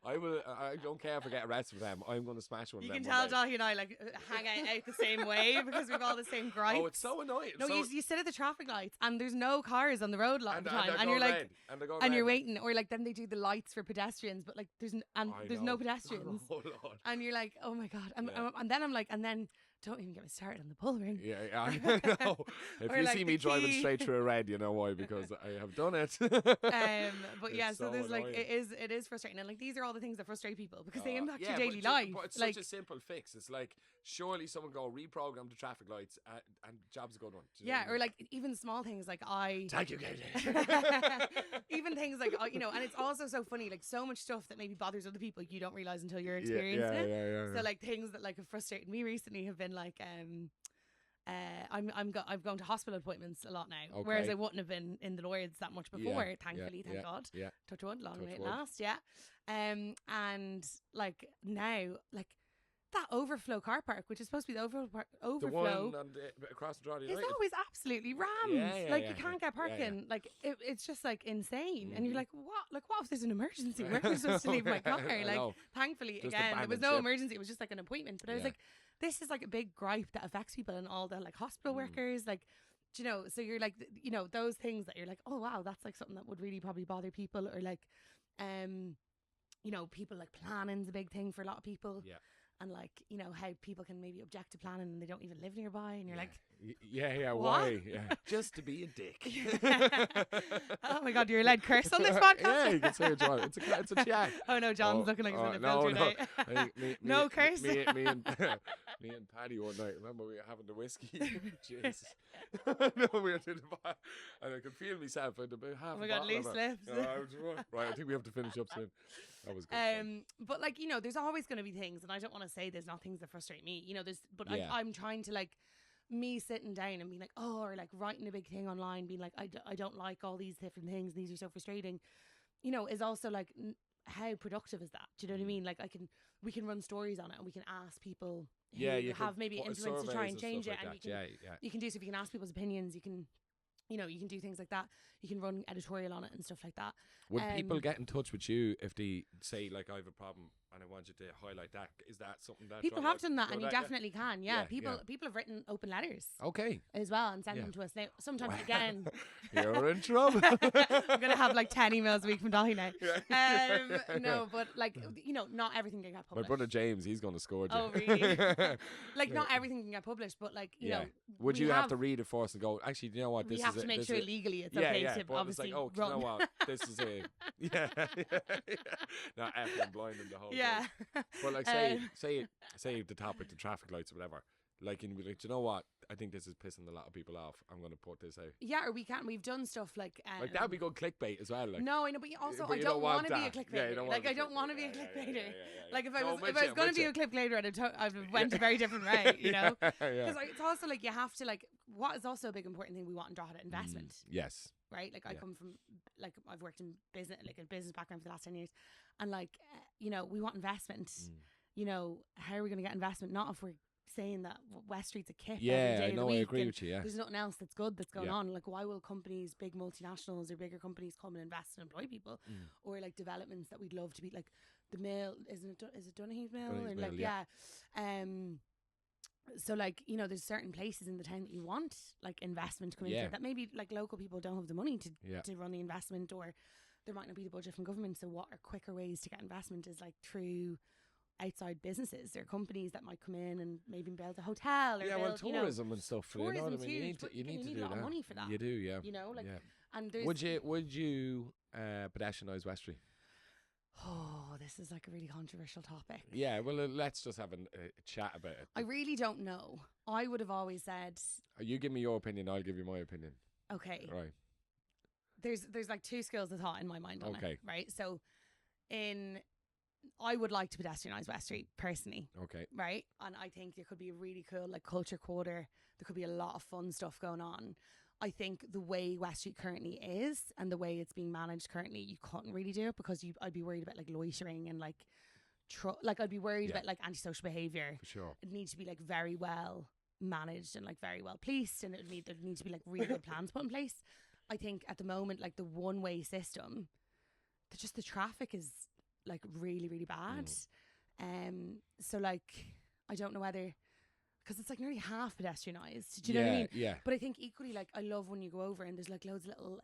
I will. I don't care if I get arrested for them. I'm going to smash one. You of can them tell one day. Johnny and I like hang out the same way because we've all the same gripes. Oh, it's so annoying. No, so you sit at the traffic lights and there's no cars on the road a lot of the time, they're and you're going like, red, and they're going and red, you're like, waiting, or like then they do the lights for pedestrians, but like there's I no know. pedestrians, Oh Lord. and you're like, oh my God, Yeah. and then I'm like, and then don't even get me started on the bull ring. Yeah, I know. If Or you like see the me driving key. straight through a red, you know why? Because I have done it. But yeah, It's so so there's like annoying. it is frustrating, and like these are all the things that frustrate people because they impact yeah, your but daily ju- life. But it's Like, such a simple fix. It's like, surely someone go reprogram the traffic lights and job's a good one. Do you know yeah, what I or mean? like even small things like Thank you, Katie. even things like you know, and it's also so funny, like so much stuff that maybe bothers other people you don't realize until you're experiencing it. Yeah. So like things that like have frustrated me recently have been like I'm going to hospital appointments a lot now, Okay. whereas I wouldn't have been in the Lloyd's that much before. Yeah, Thankfully, thank God. Yeah. Touch wood, long Touch may it wood. last. Yeah. And like now, like that overflow car park, which is supposed to be the overflow. The one on across the Drogheda It's Life. always absolutely rammed. Yeah, like yeah, you can't yeah. get parking. Like it's just like insane. And you're Mhm. like, what? Like what if there's an emergency? Where am I supposed to leave my car? I Like know. thankfully, Just again, there was abandoned no ship. emergency. It was just like an appointment. But I was Yeah. like, this is like a big gripe that affects people and all the like hospital workers. Like, do you know? So you're like, you know, those things that you're like, oh wow, that's like something that would really probably bother people, or like, you know, people like planning's a big thing for a lot of people. Yeah. And like, you know, how people can maybe object to planning and they don't even live nearby, and you're like, Yeah, What? why? Yeah. Just to be a dick. oh my God, you're led curse on this podcast. Yeah, you can say it, John. It's a chat. Oh no, John's looking like he's going to no, filter no. now. Me, No curse. Me and Paddy one night. Remember we were having the whiskey. Jesus. No, we were to the bar, and I could feel myself. I had about half. Oh my a God, bottle loose of it. lips. No, I was right. I think we have to finish up soon. That was good. fun. But like, you know, there's always going to be things, and I don't want to say there's not things that frustrate me. You know, but Yeah. I'm trying to like, me sitting down and being like, oh, or like writing a big thing online, being like, I don't like all these different things, these are so frustrating, you know, is also like, how productive is that? Do you know what I mean? Like we can run stories on it, and we can ask people who You have could maybe put influence to try surveys and change stuff it, like and that. you can do so. If you can ask people's opinions, you can, you know, you can do things like that. You can run editorial on it and stuff like that. Would people get in touch with you if they say, like, I have a problem and I want you to highlight that? Is that something that People have done that, and you definitely can. Yeah, Yeah, people yeah. people have written open letters Okay. as well and sent Yeah. them to us. Now, sometimes again, You're in trouble. I'm gonna have like 10 emails a week from Dolly now. Yeah. No, but like, you know, not everything can get My published. brother James, he's going to score you. Oh, really? Like, not everything can get published, but like, you know, Would we you have to read it first and go, actually, do you know what? This we have is to make this sure is legally it's yeah, okay yeah, to but it's obviously like, oh, do you know run. what? This is a yeah. Not effing blinding the whole Yeah. thing. But like, say the topic, the traffic lights or whatever. Like, and be like, do you know what? I think this is pissing a lot of people off. I'm going to put this out. Yeah, or we've done stuff like that'd be good clickbait as well. Like, no, I know, but also but I you don't want to be a that. clickbaiter. Yeah, you don't want like, to I don't want to be a yeah, clickbaiter. yeah. Like, if No, I I'm was with you, going to be a clickbaiter, I'd went a very different way, you know? Yeah. Because it's also like, you have to, like, what is also a big important thing we want in Drogheda, investment. Yes. Right? Like, I come from, like, I've worked in business, like a business background for the last 10 years. And like, you know, we want investment. You know, how are we going to get investment? Not if we're saying that West Street's a kip every day of the I week agree and with you. Yeah. there's nothing else that's good that's going Yeah. on. Like, why will companies, big multinationals or bigger companies, come and invest and employ people? Or like developments that we'd love to be like the mill, is it Dunahee Mill? Dunahee Or Mill, like, yeah. So like, you know, there's certain places in the town that you want like investment to come into Yeah. it, that maybe like local people don't have the money to Yeah. to run the investment, or there might not be the budget from government. So what are quicker ways to get investment is like through outside businesses or companies that might come in and maybe build a hotel or Yeah, well, build, you know, tourism and stuff. You know what I tourism's mean? You huge, need to, but you need to do a lot that. of money for that. You do, yeah. You know, like, yeah. and there's Would you pedestrianise West Street? oh, this is like a really controversial topic. Yeah, well, let's just have a chat about it. I really don't know. I would have always said, You give me your opinion, I'll give you my opinion. okay, Right. there's like two schools of thought in my mind on Okay. it, right? So I would like to pedestrianise West Street personally, Okay. right? And I think there could be a really cool like culture quarter. There could be a lot of fun stuff going on. I think the way West Street currently is and the way it's being managed currently, you couldn't really do it because I'd be worried about like loitering and like I'd be worried Yeah. about like antisocial behaviour. For sure. It needs to be like very well managed and like very well policed, and there needs to be like really good plans put in place. I think at the moment, like the one-way system, the traffic is like really, really bad. So like, I don't know whether, because it's like nearly half pedestrianised. Do you know what I mean? Yeah. But I think equally, like, I love when you go over and there's like loads of little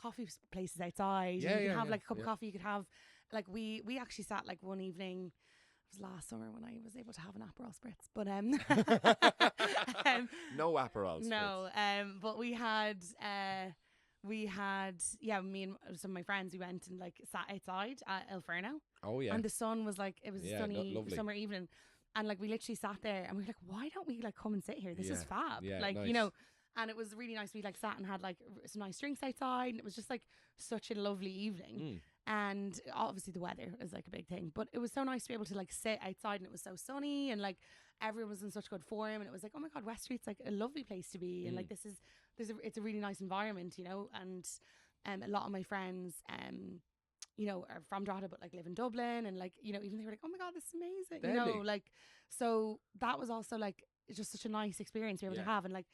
coffee places outside. Yeah, and you yeah, can have yeah, like a cup yeah. of coffee. You could have, like, we actually sat like one evening. It was last summer when I was able to have an Aperol spritz, but No Aperol. no, but we had me and some of my friends, we went and like sat outside at El Ferno. Oh yeah. And the sun was like, it was a Yeah, sunny lovely. summer evening. And like, we literally sat there and we were like, why don't we like come and sit here? This is Yeah, fab. yeah, like, nice. you know, and it was really nice. We like sat and had like some nice drinks outside, and it was just like such a lovely evening. And obviously the weather is like a big thing, but it was so nice to be able to like sit outside, and it was so sunny, and like everyone was in such good form, and it was like, oh my God, West Street's like a lovely place to be, and like it's a really nice environment, you know. And a lot of my friends you know, are from Drogheda but like live in Dublin, and like, you know, even they were like, oh my God, this is amazing. Deadly. You know, like, so that was also like just such a nice experience to be able to have. And like,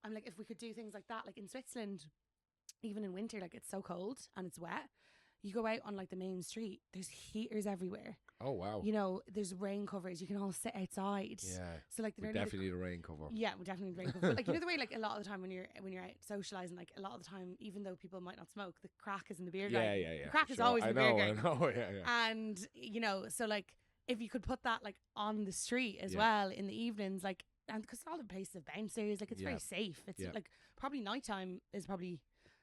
I'm like, if we could do things like that, like in Switzerland, even in winter, like it's so cold and it's wet, you go out on like the main street, there's heaters everywhere. Oh wow. You know, there's rain covers, you can all sit outside. Yeah. So like We definitely need a rain cover. yeah, we definitely need rain cover. But like, you know, the way like a lot of the time when you're out socializing, like a lot of the time, even though people might not smoke, the crack is in the beer garden. Yeah. The crack is Sure. always in the beer garden. I know. Yeah. And you know, so like if you could put that like on the street as Yeah. well in the evenings, like, and because all the places have bouncers, like it's Yeah. very safe. It's like probably nighttime is probably,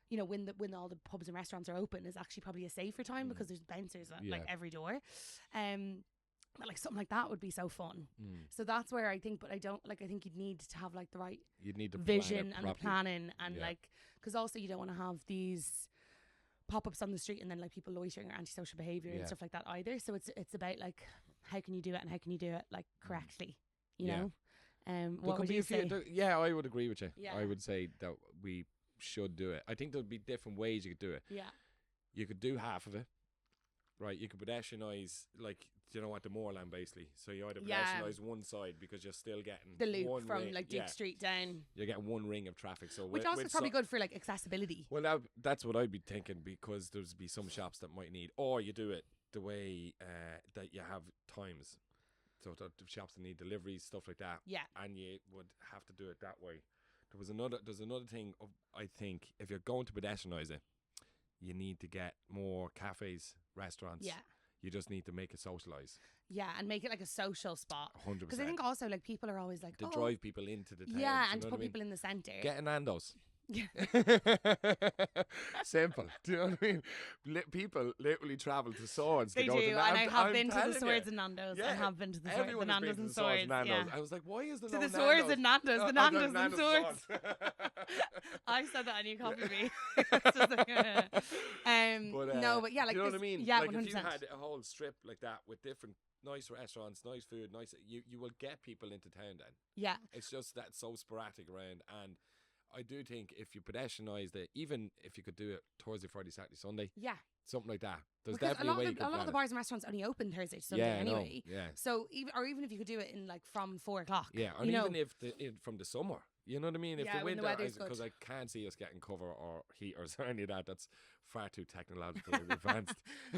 you know, when all the pubs and restaurants are open is actually probably a safer time because there's bouncers at like every door. But like something like that would be so fun. So that's where I think, but I don't like. I think you'd need to have like the right You'd need to vision and the properly. planning, and like, because also you don't want to have these pop-ups on the street and then like people loitering or antisocial behavior and stuff like that either. So it's about like, how can you do it, and how can you do it like correctly, you know. What would you say? I would agree with you. Yeah. I would say that we should do it. I think there'd be different ways you could do it. Yeah. You could do half of it, right? You could pedestrianise, like, you know, at the moorland basically. So you either pedestrianise one side because you're still getting the loop one from ring, like Duke Street down, you're getting one ring of traffic. So which also is probably good for like accessibility. Well, that's what I'd be thinking, because there's be some shops that might need, or you do it the way that you have times. So the shops that need deliveries, stuff like that. Yeah. And you would have to do it that way. There's another thing of, I think, if you're going to pedestrianise it, you need to get more cafes, restaurants. Yeah. You just need to make it socialise. Yeah, and make it like a social spot. 100%. Because I think also like people are always like, to drive people into the town. yeah, do and you to know put what I mean? people in the centre. Get an Nando's. Yeah. Simple. Do you know what I mean? People literally travel to Swords. They to do, go to and I have been to the Swords and Nando's. Yeah. I have been to the Everyone has Nando's been and to the Swords Swords. Nando's. Yeah. I was like, why is there To no the Swords and Nando's, the Nando's and Swords. I said that and you copied me. It's just like, no, but yeah, like you know this, what I mean? Yeah, like 100%. if you had a whole strip like that with different nice restaurants, nice food, you will get people into town then. Yeah. It's just that so sporadic around, and I do think if you pedestrianised it, even if you could do it Thursday, Friday, Saturday, Sunday, Yeah. something like that. There's Because definitely a way you could a lot plan of the it. bars and restaurants only open Thursday to Sunday I know, anyway. yeah. So even if you could do it in like from 4 o'clock. Yeah, and you know, even if from the summer, you know what I mean? If Yeah, the when the winter, weather's good. because I can't see us getting cover or heaters or any of that. That's far too technologically advanced.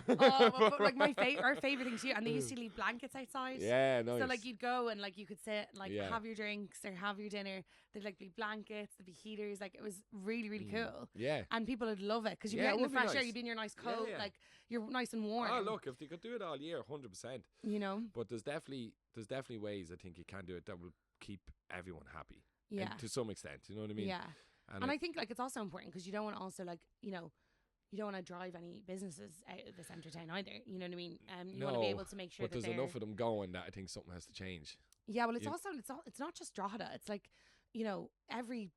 but like our favorite thing too, and they used to leave blankets outside. Yeah, nice. So like you'd go and like you could sit and like Yeah. have your drinks or have your dinner. There'd like be blankets, there'd be heaters. Like it was really really cool. Yeah. And people would love it because you'd Yeah, be out it in the would be fresh air. nice. You'd be in your nice Yeah, coat, yeah. like you're nice and warm. Oh, look, if they could do it all year, 100%. You know. But there's definitely ways I think you can do it that will keep everyone happy. Yeah. And to some extent, you know what I mean? Yeah. And I think like it's also important because you don't want to also like, you know, you don't want to drive any businesses out of the centre town either. You know what I mean? You want to be able to make sure but that there's enough of them going that I think something has to change. Yeah, well, it's You- also it's not just Drogheda. It's like, you know, every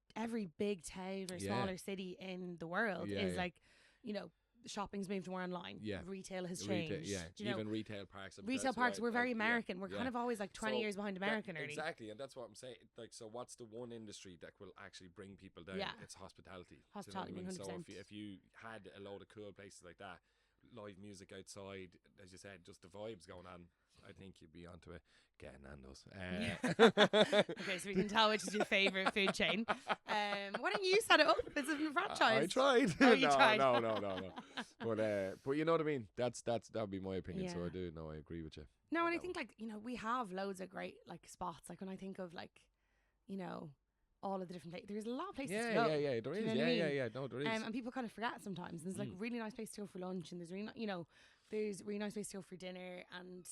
big town or Yeah. smaller city in the world Yeah, is yeah. like, you know, shopping's moved more online. Yeah. Retail has Retail, changed. yeah, Do you know, even retail parks. retail parks, we're very yeah, American. We're yeah. kind of always like 20 So years behind America nearly. Exactly, and that's what I'm saying. Like, so what's the one industry that will actually bring people down? Yeah. It's hospitality. Hospitality, Do you know what I mean? 100%. So if you had a load of cool places like that, live music outside, as you said, just the vibes going on, I think you'd be onto it. Getting Nando's. Okay, so we can tell which is your favourite food chain. Why don't you set it up? It's a franchise. I tried. Oh, you no, tried. no. But you know what I mean. That would be my opinion. So Yeah. I do. No, I agree with you. No, on and I that think like, you know, we have loads of great like spots. Like when I think of like, you know, all of the different places, there's a lot of places to go. Yeah. There Do is. you know what I mean? Yeah. No, there is. And people kind of forget sometimes. There's like really nice place to go for lunch, and there's really you know, there's really nice place to go for dinner, and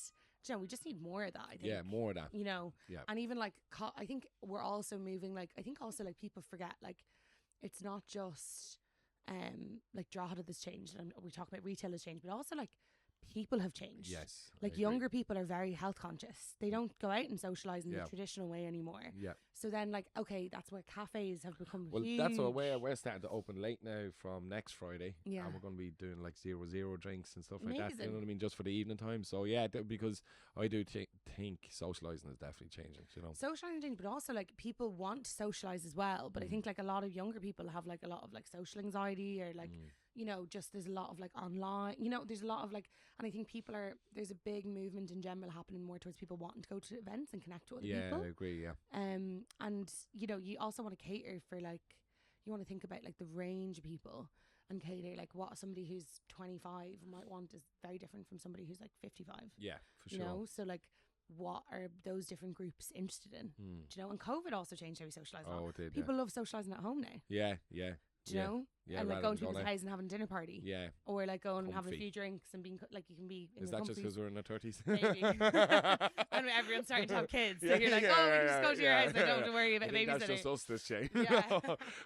you know, we just need more of that. I think. Yeah, more of that. You know. Yeah. And even like, I think we're also moving. Like, I think also like people forget like, it's not just like Drogheda that's changed, and we talk about retail has changed, but also like people have changed. Yes. I Like agree. younger people are very health conscious. They don't go out and socialise in Yeah. the traditional way anymore. Yeah. So then, like, okay, that's where cafes have become Well, huge. that's our way. We're starting to open late now from next Friday. Yeah. And we're going to be doing like 0-0 drinks and stuff like that. You Amazing. know what I mean? Just for the evening time. So yeah, because I do think socialising is definitely changing. You know. Socialising, but also like people want to socialise as well. But I think like a lot of younger people have like a lot of like social anxiety or like, you know, just there's a lot of like online, you know, there's a lot of like, and I think there's a big movement in general happening more towards people wanting to go to events and connect with other Yeah, people. I agree. Yeah. And you know, you also want to cater for like, you want to think about like the range of people and cater like what somebody who's 25 might want is very different from somebody who's like 55. Yeah, for You sure. know, so like, what are those different groups interested in? Do you know? And COVID also changed how we socialise. Oh, it did. People love socialising at home now. Yeah. Yeah. Do you know? Yeah, and like rather going to than people's going out. house and having a dinner party. Yeah. Or like going and having a Comfy. few drinks and being like you can be in Is your that just comfy. because we're in our 30s? Maybe. And everyone's starting to have kids. So Yeah, you're like, yeah, oh, we yeah, can just go to your yeah. house. I don't have to worry about I think babysitting. that's just us this chain. Yeah.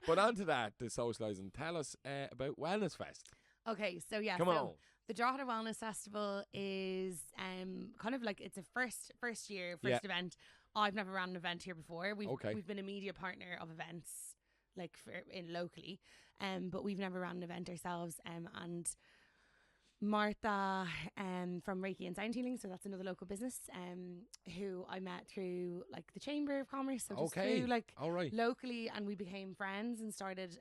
But on to that, the socialising. Tell us about Wellness Fest. Okay, so yeah. Come so on. The Drogheda Wellness Festival is kind of like it's a first year, Yeah. event. I've never ran an event here before. Okay. We've been a media partner of events like in locally, but we've never ran an event ourselves. And Martha from Reiki and Sound Healing, so that's another local business, who I met through like the Chamber of Commerce, so just Okay. through like All right. locally, and we became friends and started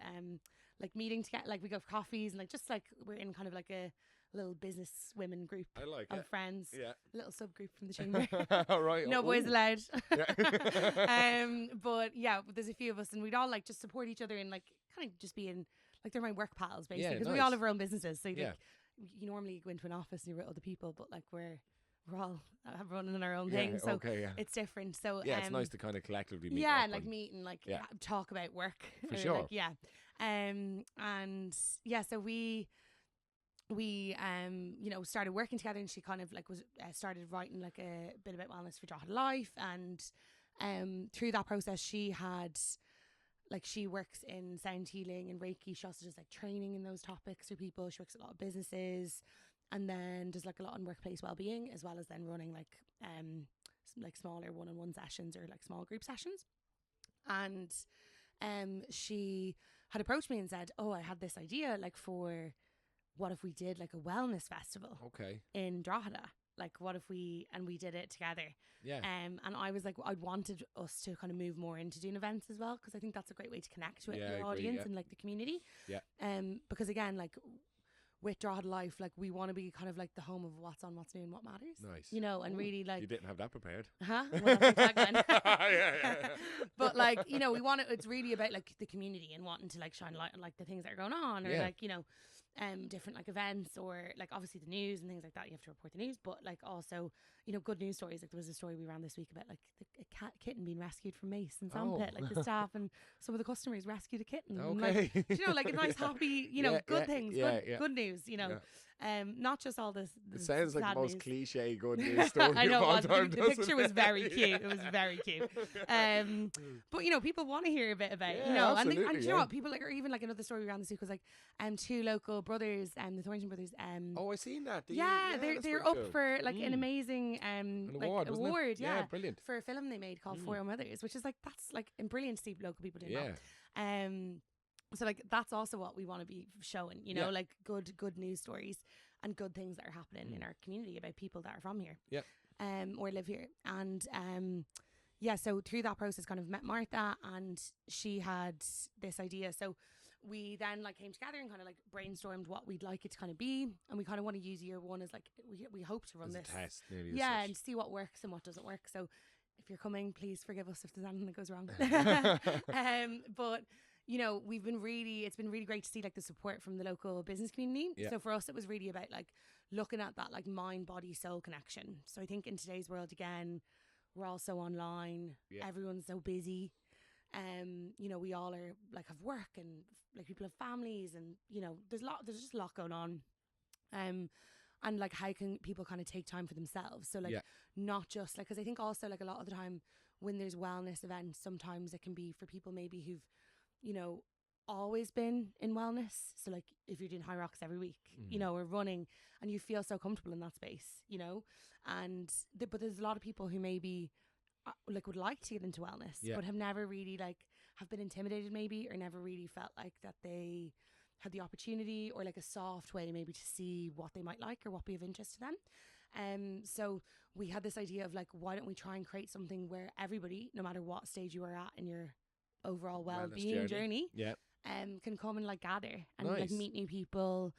like meeting to get like we go for coffees and like just like we're in kind of like a little business women group I like of it. friends, Yeah. little subgroup from the Chamber. All right. No boys Ooh. allowed. Yeah. But yeah, there's a few of us and we'd all like just support each other and like kind of just being like they're my work pals basically, Yeah, because we nice. all have our own businesses. So Yeah. you normally go into an office and you're with other people, but like we're all running our own Yeah, thing, so okay, yeah. it's different. So Yeah, it's nice to kind of collectively meet yeah, up and like meet and like Yeah. talk about work For or, sure. like, yeah. And yeah, so we you know, started working together, and she kind of like was started writing like a bit about wellness for Drogheda Life, and through that process she had like she works in sound healing and Reiki. She also does like training in those topics for people. She works at a lot of businesses, and then does like a lot on workplace wellbeing, as well as then running like smaller one-on-one sessions or like small group sessions. And she had approached me and said, oh, I had this idea like for what if we did like a wellness festival Okay. in Drogheda? Like what if we did it together? Yeah. And I was like, I wanted us to kind of move more into doing events as well, because I think that's a great way to connect with Yeah, I your agree, audience yeah. and like the community. Yeah. Because again, like with Drogheda Life, like we want to be kind of like the home of what's on, what's new, and what matters. Nice. You know, and Ooh, really like You didn't have that prepared. Well, that's the tagline. Yeah. But like, you know, we want it. It's really about like the community and wanting to like shine light on like the things that are going on, or Yeah. like, you know, different like events, or like obviously the news and things like that. You have to report the news, but like also, you know, good news stories. Like there was a story we ran this week about like a kitten being rescued from Mace and Sandpit. Like the staff and some of the customers rescued a kitten. And, Okay. like, you know, like a nice, happy, you know, Yeah, good yeah, things, yeah, good, yeah. good news. You know, not just all this. It sounds like sad the most news. cliche good news story I know of all it was. time. The doesn't picture was it? very cute. Yeah. It was very cute. But you know, people want to hear a bit about Yeah, you know, and absolutely, you know yeah. what, people like, or even like another story around this week was like, two local brothers, the Thornton brothers, Oh, I seen that. yeah, they're that's they're very up cool. for like an Mm. amazing An like award, wasn't it? award, Yeah, yeah, brilliant. for a film they made called For Your Mothers, which is like that's like brilliant to see local people doing Yeah. that. So like that's also what we want to be showing, you know, Yeah. like good news stories and good things that are happening in our community about people that are from here, Yeah. or live here. And yeah, so through that process kind of met Martha, and she had this idea. So we then like came together and kind of like brainstormed what we'd like it to kind of be, and we kind of want to use year one as like we hope to run As a this test, nearly as yeah, such. and see what works and what doesn't work. So if you're coming, please forgive us if there's anything that goes wrong. But you know, it's been really great to see like the support from the local business community. Yeah. So for us, it was really about like looking at that like mind, body, soul connection. So I think in today's world, again, we're all so online. Yeah. Everyone's so busy. You know, we all are like have work, and like people have families, and you know, there's just a lot going on. And like how can people kind of take time for themselves? So like Yeah. not just like, because I think also like a lot of the time when there's wellness events, sometimes it can be for people maybe who've, you know, always been in wellness. So like if you're doing high rocks every week, you know, or running, and you feel so comfortable in that space, you know, and but there's a lot of people who maybe like would like to get into wellness, but have never really like have been intimidated maybe, or never really felt like that they had the opportunity or like a soft way maybe to see what they might like or what be of interest to them. So we had this idea of like, why don't we try and create something where everybody, no matter what stage you are at in your overall well-being journey, can come and like gather and like meet new people.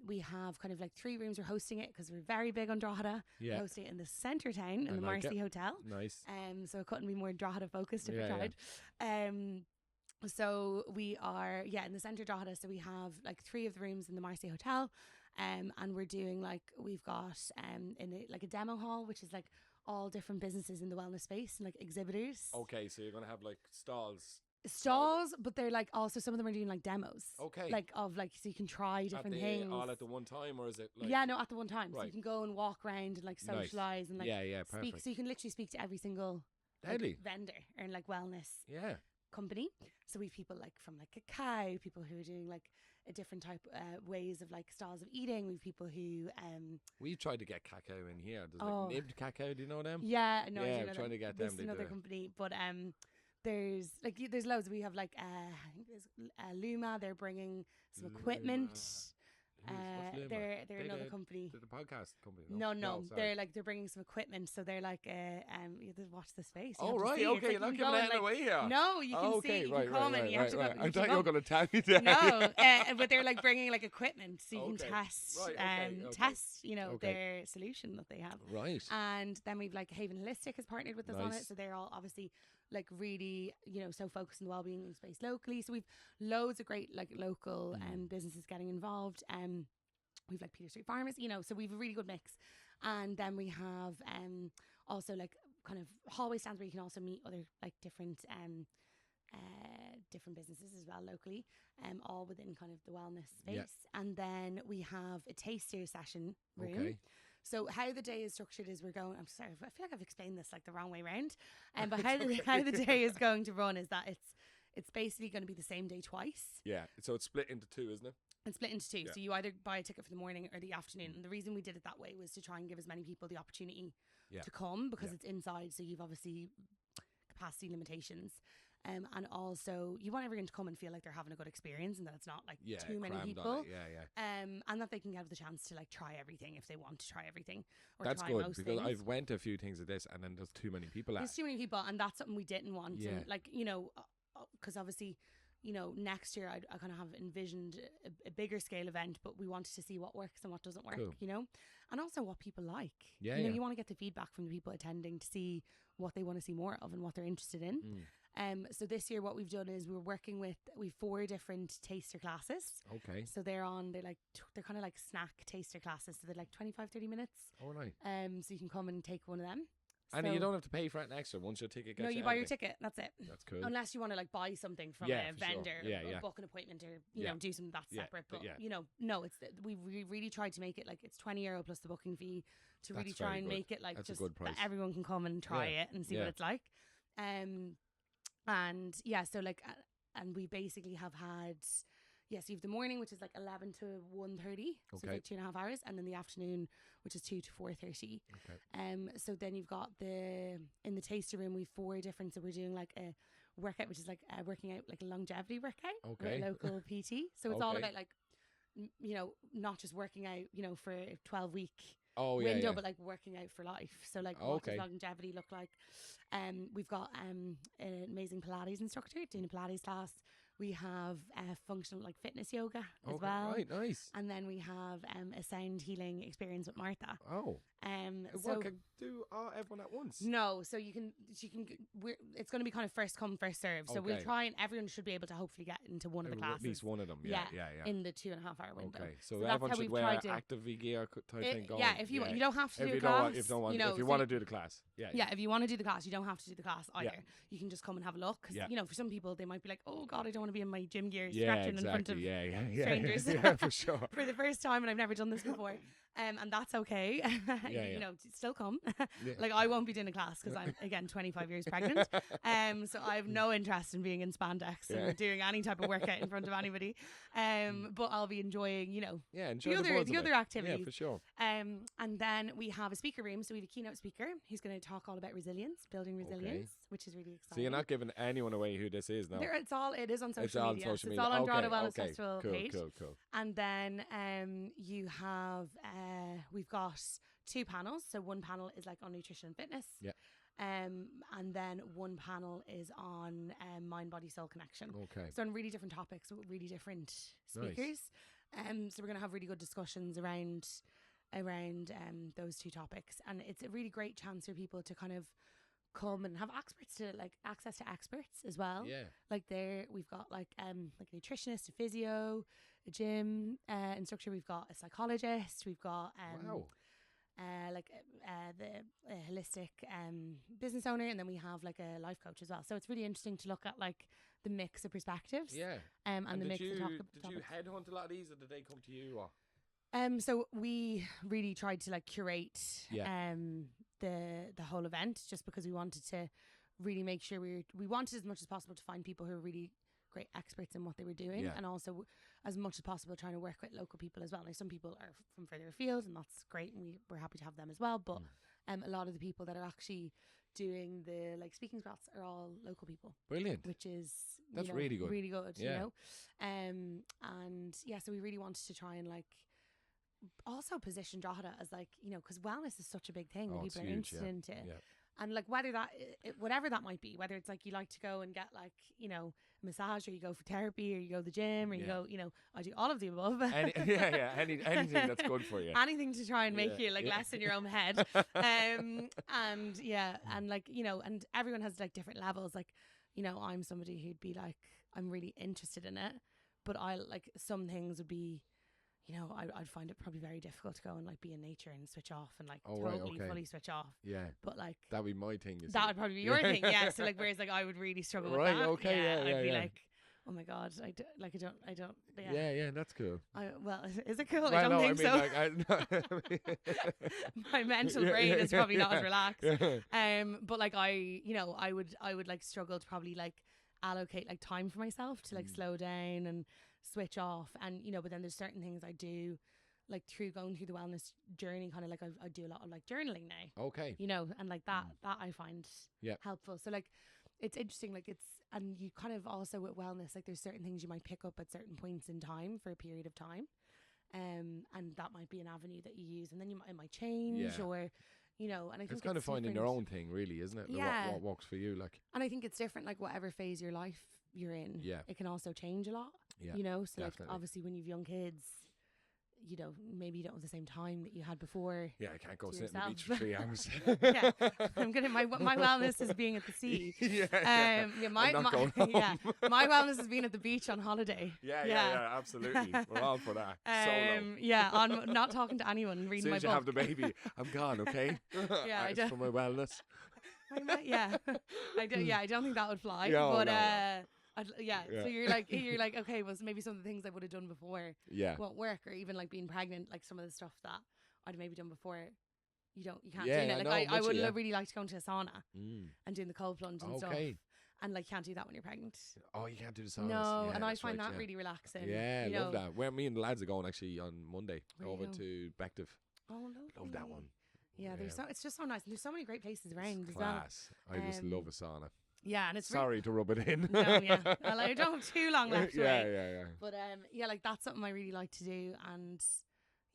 We have kind of like 3 rooms. We're hosting it because we're very big on Drogheda. We're hosting it in the centre town in the Marcy Hotel. So it couldn't be more Drogheda focused if we tried. So we are in the centre of Drogheda. So we have like 3 of the rooms in the Marcy Hotel. And we're doing like, we've got like a demo hall, which is like all different businesses in the wellness space and like exhibitors. Okay, so you're gonna have like stalls, but they're like also, some of them are doing like demos. Okay. Like of like, so you can try different things. All at the one time, or is it like? Yeah, no, at the one time. Right. So you can go and walk around and like socialise and like perfect. speak. So you can literally speak to every single like, vendor or like wellness company. So we have people like from like cacao, people who are doing like a different type ways of like styles of eating. We have people who we've tried to get cacao in here. There's like Nib Cacao, do you know them? Yeah, no, yeah, I do know trying to get them. There's another company, but there's like there's loads. We have like I think there's Luma. They're bringing some equipment. They're another company. They're the podcast company. No, they're bringing some equipment. So they're like you have to watch the space. Oh right, okay, you're not giving it away here. No, you can see. You can come and you have to go. I thought you were going to tell me that. No, but they're like bringing like equipment, so you can test, you know, their solution that they have. Right. And then we've like Havin Holistic has partnered with us on it, so they're all obviously like really, you know, so focused on the wellbeing space locally. So we've loads of great like local businesses getting involved. We've like Peter Street Farmers, you know, so we've a really good mix. And then we have also like kind of hallway stands where you can also meet other like different businesses as well locally, all within kind of the wellness space. And then we have a taster session room. So how the day is structured is we're going, I'm sorry, I feel like I've explained this like the wrong way around. But how the day is going to run is that it's basically going to be the same day twice. Yeah. So it's split into 2, isn't it? It's split into 2. Yeah. So you either buy a ticket for the morning or the afternoon. And the reason we did it that way was to try and give as many people the opportunity to come, because it's inside. So you've obviously capacity limitations. And also you want everyone to come and feel like they're having a good experience and that it's not like too many people. And that they can have the chance to like try everything if they want to try everything. Or that's try good, most because things. I've went to a few things of this and then there's too many people. There's too many people, and that's something we didn't want. Yeah. And like, you know, because obviously, you know, next year I kind of have envisioned a bigger scale event, but we wanted to see what works and what doesn't work, you know, and also what people like. You know, you want to get the feedback from the people attending to see what they want to see more of and what they're interested in. So this year what we've done is we've 4 different taster classes. Okay. So they're kind of like snack taster classes. So they're like 25-30 minutes. Oh, right. So you can come and take one of them. And you don't have to pay for it extra once your ticket gets. No, you buy your ticket. That's it. That's cool. Unless you want to like buy something from a vendor, or book an appointment, or you know, do something that's separate. But you know, no, it's we really tried to make it like it's €20 plus the booking fee to really try and make it like just that everyone can come and try it and see what it's like. And so like, and we basically have had. Yes, you have the morning, which is like 11 to 1:30, so it's like 2.5 hours, and then the afternoon, which is 2 to 4:30. So then you've got in the taster room, we've 4 different. So we're doing like a workout, which is like working out, like a longevity workout, with a local PT. So it's all about like, you know, not just working out, you know, for a 12-week window, but like working out for life. So like, what does longevity look like? We've got an amazing Pilates instructor doing a Pilates class. We have functional like fitness yoga as well. Right, nice. And then we have a sound healing experience with Martha. So can do everyone at once? No, so you can. It's going to be kind of first come first serve. So we'll try, and everyone should be able to hopefully get into one of the classes. At least one of them. Yeah. In the 2.5 hour window. Okay, so everyone should wear active gear type thing. Yeah, if you you don't have to do a class. If you want to do the class. Yeah, if you want to do the class, you don't have to do the class either. You can just come and have a look. Because you know, for some people, they might be like, "Oh God, I don't want to be in my gym gear scratching in front of strangers." Yeah, for sure. For the first time, and I've never done this before. And that's okay. Yeah. You know, still come. Yeah. Like I won't be doing a class because I'm again 25 years pregnant. So I have no interest in being in spandex and doing any type of workout in front of anybody. But I'll be enjoying, you know, enjoy the other activities. Yeah, for sure. And then we have a speaker room. So we have a keynote speaker who's going to talk all about resilience, building resilience, which is really exciting. So you're not giving anyone away who this is now? It is on social It's on media. social It's media. all on Okay, Drogheda Wellness okay. Festival page. Cool. And then you have, we've got 2 panels. So one panel is like on nutrition and fitness. Yeah. And then one panel is on mind, body, soul connection. Okay. So on really different topics with really different speakers. So we're going to have really good discussions around those 2 topics. And it's a really great chance for people to kind of come and have access to experts as well. Yeah. Like we've got like a nutritionist, a physio, a gym instructor. We've got a psychologist. We've got the holistic business owner, and then we have like a life coach as well. So it's really interesting to look at like the mix of perspectives. Yeah. And the mix of topics. Did you headhunt a lot of these, or did they come to you? Or? So we really tried to like curate the whole event, just because we wanted to really make sure we wanted as much as possible to find people who are really great experts in what they were doing, and also as much as possible trying to work with local people as well. Now some people are from further afield, and that's great, and we're happy to have them as well, but a lot of the people that are actually doing the like speaking spots are all local people. Brilliant. Which is really good. Really good, Yeah. you know. And yeah, so we really wanted to try and like also position Drogheda as like, you know, because wellness is such a big thing that people are interested into. Yeah. And like whether that, whatever that might be, whether it's like you like to go and get like, you know, a massage, or you go for therapy, or you go to the gym, or you go, you know, I do all of the above. Anything that's good for you. Anything to try and make you like less in your own head. And like, you know, and everyone has like different levels. Like, you know, I'm somebody who'd be like, I'm really interested in it, but I like some things would be, you know, I'd find it probably very difficult to go and like be in nature and switch off and like fully switch off. Yeah. But like that'd be my thing. That would probably be your thing. Yeah. So like, whereas like I would really struggle with that. Okay. I'd be like, oh my God, I don't. Yeah. Yeah, that's cool. Well, is it cool? Well, I don't think so. Like, My mental brain is probably not as relaxed. But like I would like struggle to probably like allocate like time for myself to like slow down and switch off, and you know, but then there's certain things I do like through going through the wellness journey, kind of like I do a lot of like journaling now. Okay. You know, and like that I find helpful. So like it's interesting, like it's, and you kind of also with wellness, like there's certain things you might pick up at certain points in time for a period of time, and that might be an avenue that you use, and then it might change, or you know, and I think it's kind of finding your own thing, really, isn't it? Yeah. What works for you, like. And I think it's different, like whatever phase your life you're in, it can also change a lot. Yeah, you know, so definitely. like obviously when you've young kids, you know, maybe you don't have the same time that you had before. Yeah, I can't go sit on the beach for 3 hours. Yeah, I'm gonna. My wellness is being at the sea. My wellness is being at the beach on holiday. Yeah, absolutely. We're all for that. Solo. Yeah, on not talking to anyone, reading my book. As soon as you have the baby, I'm gone. Okay. Yeah, I it's don't. for my wellness. I don't think that would fly. Yeah, but no. So you're like okay, well, maybe some of the things I would have done before won't work, or even like being pregnant, like some of the stuff that I'd maybe done before, you can't do it. Like I would really like to go into a sauna and doing the cold plunge and stuff, and like can't do that when you're pregnant. Oh, you can't do the saunas. No, and I find that really relaxing. Yeah, love that. Well, me and the lads are going actually on Monday over to Bective. Oh, lovely. Love that one. Yeah, it's just so nice, and there's so many great places around as well. Class. I just love a sauna. Yeah, and it's sorry to rub it in. No, well, I don't have too long left. Yeah. But like that's something I really like to do, and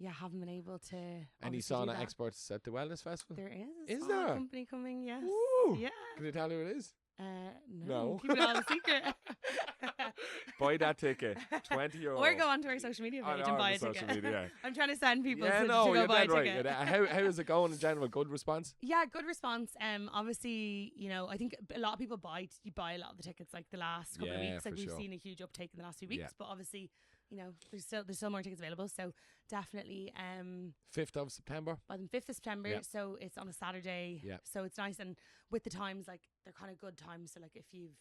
haven't been able to. Any sauna experts at the Wellness Festival? There is. Is there a company coming? Yes. Woo! Yeah. Can you tell who it is? No. Keep it all a secret. Buy that ticket, €20. Or go onto our social media page and buy a ticket. Media. I'm trying to send people to go buy a ticket. How is it going in general? Good response? Yeah, good response. Obviously, you know, I think a lot of people buy a lot of the tickets like the last couple of weeks. Like we've seen a huge uptake in the last few weeks, but obviously, you know, there's still more tickets available. So definitely 5th of September. By the 5th of September, so it's on a Saturday. Yeah. So it's nice, and with the times, like they're kind of good times. So like if you've,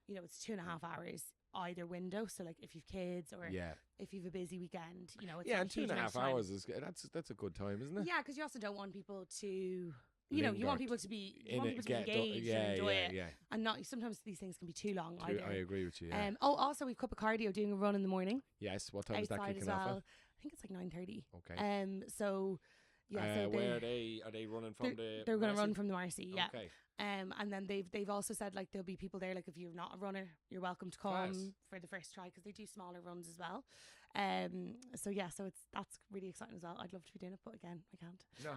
you know, it's 2.5 hours. either window. So like if you've kids or Yeah. if you've a busy weekend, you know, it's Yeah, not and a huge amount 2.5 of time. hours is that's a good time, isn't it? Yeah, because you also don't want people to, you know, you want people to be, you want people to be engaged and enjoy it, and not. Sometimes these things can be too long either. I agree with you. Yeah. Also we've Cup of Cardio doing a run in the morning. Yes. What time is that Outside kicking as off well. at? I think it's like 9:30. Okay. So yeah, so where are they running from? they're going to run Marcy? from the Marcy. Yeah. Okay. And then they've also said like there'll be people there, like if you're not a runner, you're welcome to come Class. for the first try, because they do smaller runs as well. So yeah, so that's really exciting as well. I'd love to be doing it, but again, I can't. No.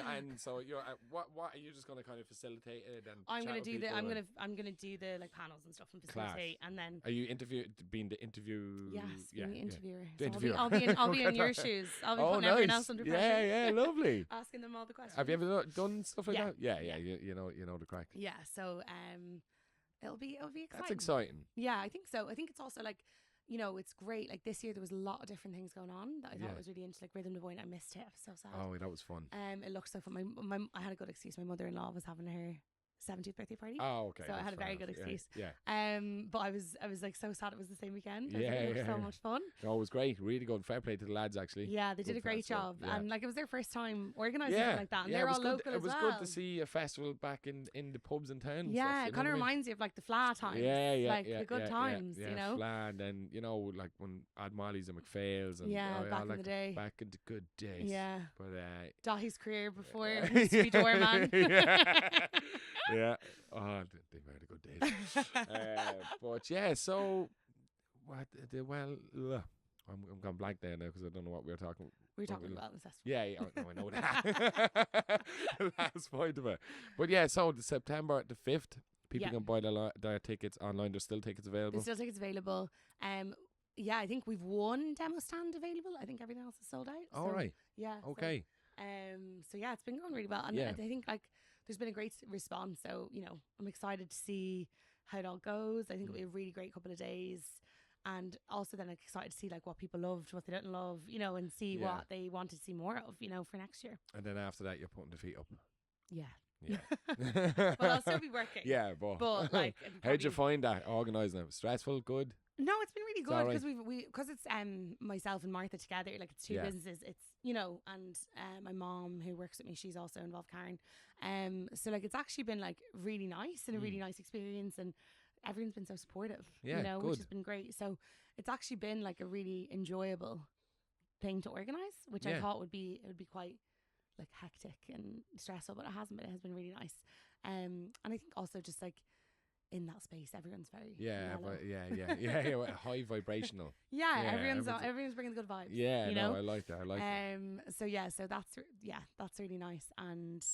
And so you're what are you just going to kind of facilitate it and I'm chat going with to do the people I'm going to do the like panels and stuff and Class. facilitate, and then Are you being the interview? yes, being the interviewer. The So interviewer. I'll be in your shoes. I'll be putting everyone else under pressure. Yeah, lovely. Asking them all the questions. Have you ever done stuff like Yeah. that? Yeah. You know the crack. Yeah, so it'll be exciting. That's exciting. Yeah, I think so. I think it's also like, you know, it's great. Like this year there was a lot of different things going on that I thought was really into, like Rhythm Divine. I missed it. I was so sad. Oh, that was fun. It looked so fun. My I had a good excuse. My mother-in-law was having her 70th birthday party. Oh, okay. So I had a very good excuse. But I was like so sad it was the same weekend. It was so much fun. No, it was great. Really good. Fair play to the lads, actually. Yeah, they did Good a great festival. job. And like it was their first time organising something like that. And yeah, they're it was all good. local It as was well. good to see a festival back in the pubs in town. and Yeah, stuff, it kind of reminds you of like the Fla times. Yeah, Like the good times, yeah, you know? Fla, and then, you know, like when Ad Molly's and McPhail's and Back in like the day. back in the good days. Yeah. But Dahi's career before he used to be doorman. yeah. Oh, they were the good days. But yeah, so I'm gone blank there now because I don't know what we were talking. We were talking about the festival. Yeah, I know that. Last point of it. But yeah, so September the 5th, people can buy their tickets online. There's still tickets available. There's still tickets available. Yeah, I think we've one demo stand available. I think everything else is sold out. All right. Yeah. Okay. So yeah, it's been going really well, and I think like there's been a great response. So you know, I'm excited to see how it all goes. I think it'll be a really great couple of days. And also then like, excited to see like what people loved, what they didn't love, you know, and see what they want to see more of, you know, for next year. And then after that, you're putting the feet up. Yeah. Yeah. Well, I'll still be working. Yeah, but like, how'd you find that organising it? Stressful? Good? No, it's been really good because right. because it's myself and Martha together, like it's two businesses. It's, you know, and my mom who works with me, she's also involved, Karen. So like it's actually been like really nice and a really nice experience, and everyone's been so supportive, you know, which has been great. So it's actually been like a really enjoyable thing to organise, which I thought would be quite like hectic and stressful, but it hasn't been. It has been really nice. And I think also just like in that space, everyone's very mellow. high vibrational. Everyone's bringing the good vibes. Yeah, you know? I like that. So that's really nice, and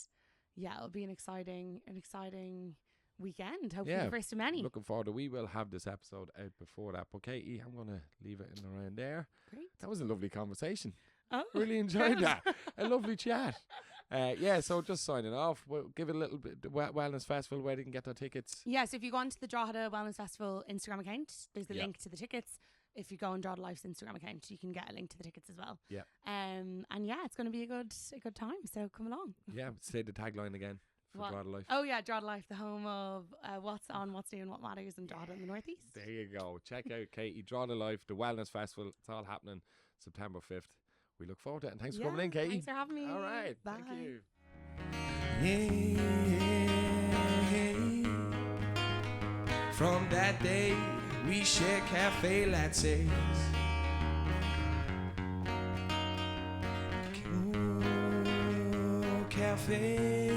it'll be an exciting weekend. Hopefully the first of many. Looking forward to. We will have this episode out before that. But Katie, I'm gonna leave it in around there. Great. That was a lovely conversation. Oh, really enjoyed that. A lovely chat. So just signing off. We'll give it a little bit. The Wellness Festival, where they can get their tickets. Yeah, so if you go onto the Drogheda Wellness Festival Instagram account, there's the link to the tickets. If you go on Drogheda Life's Instagram account, you can get a link to the tickets as well. Yeah. And it's going to be a good time. So come along. Yeah. Say the tagline again for Drogheda Life. Oh yeah, Drogheda Life, the home of what's on, what's new, and what matters in Drogheda in the northeast. There you go. Check out Katie. Drogheda Life, the Wellness Festival. It's all happening September 5th. We look forward to it. And thanks for coming in, Katie. Thanks for having me. All right. Bye. Thank you. From that day we shared cafe lattes. Ooh, cafe